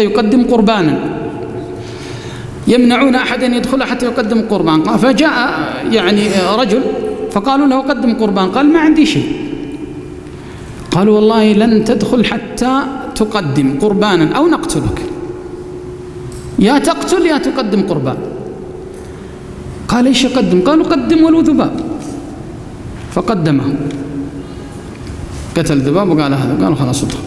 يقدم قربانا، يمنعون أحد أن يدخلها حتى يقدم قربان. فجاء يعني رجل فقالوا له قدم قربان، قال ما عندي شيء. قالوا والله لن تدخل حتى تقدم قربانا أو نقتلك، يا تقتل يا تقدم قربان. قال ايش يقدم؟ قالوا قدم ولو ذباب، فقدمه، قتل ذباب وقال هذا، قالوا خلاص ادخل.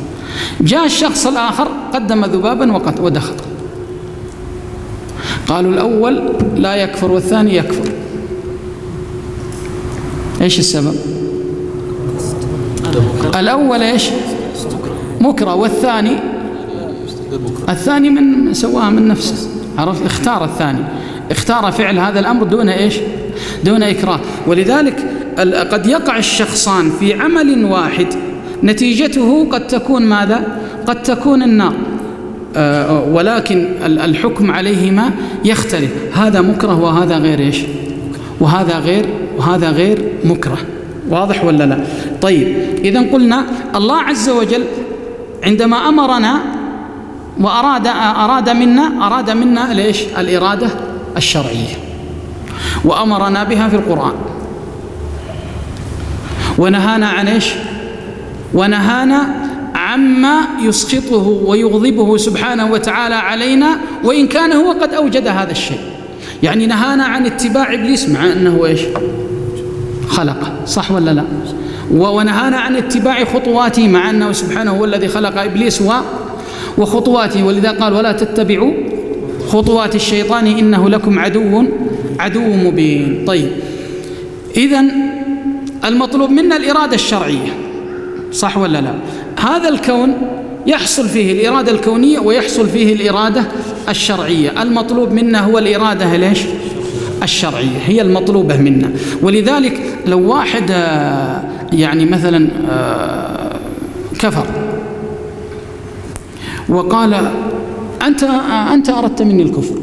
جاء الشخص الآخر قدم ذبابا ودخل، قالوا الأول لا يكفر والثاني يكفر. ايش السبب؟ الأول ايش؟ مكره، والثاني من سواها من نفسه، عرف؟ اختار الثاني، اختار فعل هذا الأمر دون إيش؟ دون إكراه. ولذلك قد يقع الشخصان في عمل واحد نتيجته قد تكون ماذا؟ قد تكون النار، ولكن الحكم عليهما يختلف، هذا مكره وهذا غير إيش؟ وهذا غير مكره. واضح ولا لا؟ طيب إذن قلنا الله عز وجل عندما أمرنا وأراد منا ليش؟ الإرادة الشرعية، وأمرنا بها في القرآن، ونهانا عن إيش؟ ونهانا عما يسخطه ويغضبه سبحانه وتعالى علينا، وإن كان هو قد أوجد هذا الشيء. يعني نهانا عن اتباع إبليس مع أنه إيش؟ خلقه، صح ولا لا؟ ونهانا عن اتباع خطواته مع أنه سبحانه هو الذي خلق إبليس وخطواته، ولذا قال ولا تتبعوا خطوات الشيطان إنه لكم عدو مبين. طيب إذن المطلوب منا الإرادة الشرعية، صح ولا لا؟ هذا الكون يحصل فيه الإرادة الكونية ويحصل فيه الإرادة الشرعية، المطلوب منا هو الإرادة ليش؟ الشرعية هي المطلوبة منا. ولذلك لو واحد يعني مثلا كفر وقال أنت أردت مني الكفر،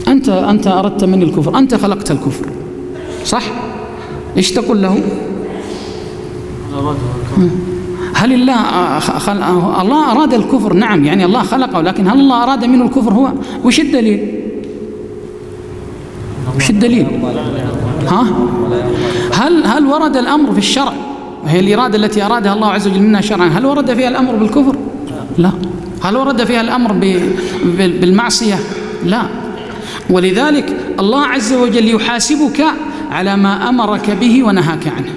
أنت أردت مني الكفر، أنت خلقت الكفر، صح؟ إيش تقول له؟ هل الله أراد الكفر؟ نعم، يعني الله خلقه، لكن هل الله أراد منه الكفر هو؟ وش الدليل؟ وش الدليل؟ هل ورد الأمر في الشرع، وهي الإرادة التي أرادها الله عز وجل منها شرعا، هل ورد فيها الأمر بالكفر؟ لا. هل ورد فيها الأمر بالمعصية؟ لا. ولذلك الله عز وجل يحاسبك على ما أمرك به ونهاك عنه،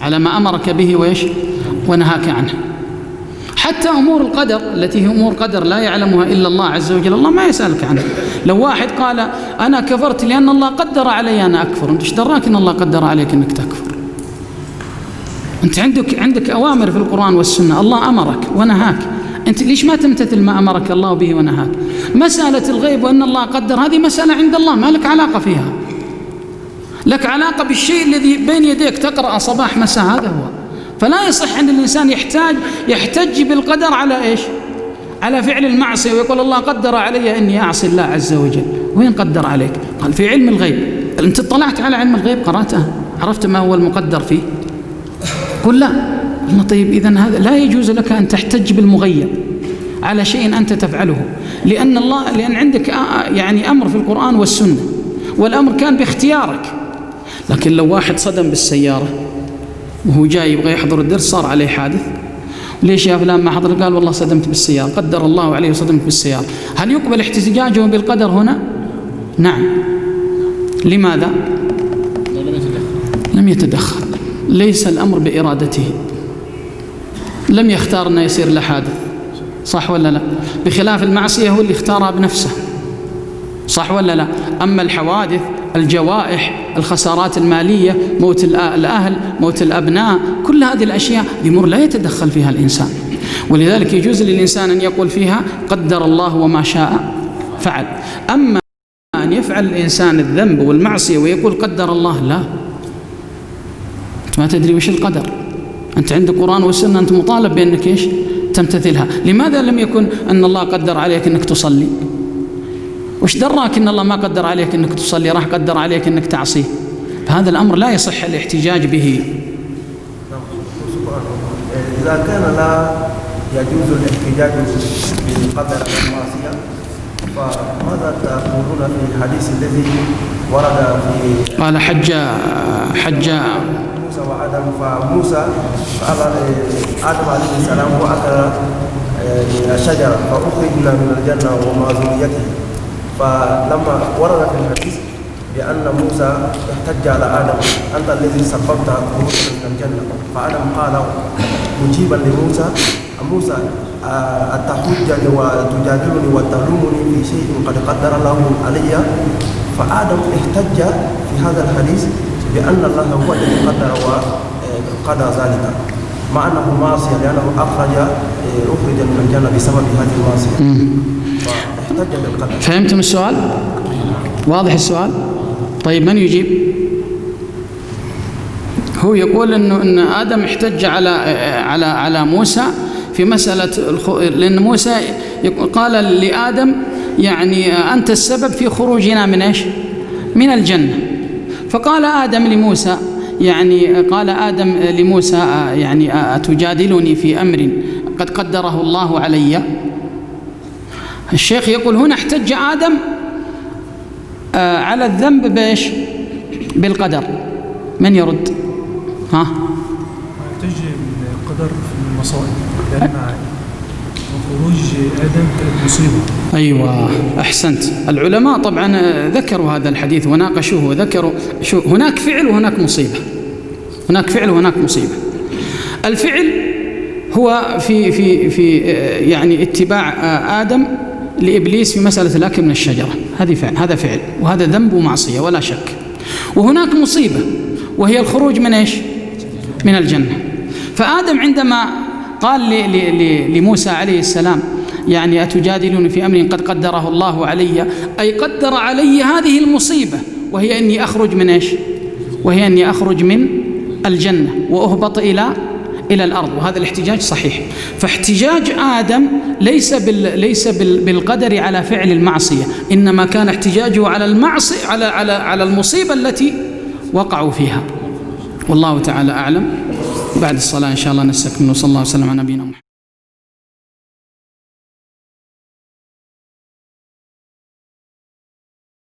على ما أمرك به وإيش؟ ونهاك عنه. حتى أمور القدر التي هي أمور قدر لا يعلمها إلا الله عز وجل، الله ما يسألك عنها. لو واحد قال أنا كفرت لأن الله قدر علي أنا أكفر، أنت إيش دراك إن الله قدر عليك أنك تكفر؟ أنت عندك أوامر في القرآن والسنة، الله أمرك ونهاك، أنت ليش ما تمتثل ما أمرك الله به ونهاك؟ مسألة الغيب وأن الله قدر هذه مسألة عند الله، ما لك علاقة فيها، لك علاقة بالشيء الذي بين يديك، تقرأ صباح مساء، هذا هو. فلا يصح أن الإنسان يحتج بالقدر على إيش؟ على فعل المعصية، ويقول الله قدر علي أني أعصي الله عز وجل. وين قدر عليك؟ قال في علم الغيب. أنت اطلعت على علم الغيب، قرأته، عرفت ما هو المقدر فيه؟ قل لا. طيب إذن هذا لا يجوز لك أن تحتج بالمغيب على شيء أنت تفعله، لأن عندك يعني أمر في القرآن والسنة، والأمر كان باختيارك. لكن لو واحد صدم بالسيارة وهو جاي يبغى يحضر الدرس، صار عليه حادث، ليش يا فلان ما حضر؟ قال والله صدمت بالسيارة، قدر الله عليه وصدمت بالسيارة. هل يقبل احتجاجه بالقدر هنا؟ نعم. لماذا؟ لم يتدخل، ليس الأمر بإرادته، لم يختار أن يصير له حادث، صح ولا لا؟ بخلاف المعصية هو اللي اختارها بنفسه، صح ولا لا؟ أما الحوادث، الجوائح، الخسارات المالية، موت الأهل، موت الأبناء، كل هذه الأشياء أمور لا يتدخل فيها الإنسان، ولذلك يجوز للإنسان أن يقول فيها قدر الله وما شاء فعل. أما أن يفعل الإنسان الذنب والمعصية ويقول قدر الله، لا، أنت ما تدري وش القدر، أنت عندك قرآن والسنة، أنت مطالب بأنك إيش؟ تمتثلها. لماذا لم يكن أن الله قدر عليك أنك تصلي؟ وش دراك أن الله ما قدر عليك أنك تصلي، راح قدر عليك أنك تعصيه؟ فهذا الأمر لا يصح الاحتجاج به. إذا كان لا يجوز الاحتجاج بالقدر والمعصية، فماذا تقولون في الحديث الذي ورد في قال حج موسى وآدم؟ فموسى قال آدم عليه السلام وأكل الشجرة فأخرجنا من الجنة ومع ذريته. فلما ورد في الحديث بأن موسى احتج على آدم أنت الذي سببت خروجنا من الجنة، فآدم قال مجيبا لموسى موسى أتحجني وتجادلني وتلومني في شيء قد قدر الله علي؟ فآدم احتج في هذا الحديث بأن الله هو الذي قدر وقضى ذلك، مع أنه معصية لأنه أخرج من الجنة بسبب هذه المعصية، فاحتج بالقدر. فهمتم السؤال؟ واضح السؤال؟ طيب من يجيب؟ هو يقول إن آدم احتج على موسى في مسألة لأن موسى قال لآدم يعني أنت السبب في خروجنا من إيش؟ من الجنة. فقال آدم لموسى قال آدم لموسى أتجادلني في أمر قد قدره الله علي؟ الشيخ يقول هنا احتج آدم على الذنب بإيش؟ بالقدر. من يرد؟ ها؟ احتج بالقدر في المصائب، لأن خروج آدم كانت مصيبة. أيوة، أحسنت. العلماء طبعا ذكروا هذا الحديث وناقشوه وذكروا هناك فعل وهناك مصيبة، هناك فعل وهناك مصيبة. الفعل هو في اتباع آدم لإبليس في مسألة الأكل من الشجرة، هذا فعل، وهذا ذنب ومعصية ولا شك. وهناك مصيبة وهي الخروج من إيش؟ من الجنة. فآدم عندما قال لموسى عليه السلام أتجادلني في أمر قد قدره الله علي، أي قدر علي هذه المصيبة، وهي أني أخرج من إيش؟ وهي أني أخرج من الجنة وأهبط إلى الأرض. وهذا الاحتجاج صحيح. فاحتجاج آدم ليس بالقدر على فعل المعصية، إنما كان احتجاجه على المعصية على المصيبة التي وقعوا فيها. والله تعالى أعلم. بعد الصلاة إن شاء الله نستكمل. وصلى الله وسلم على نبينا محمد.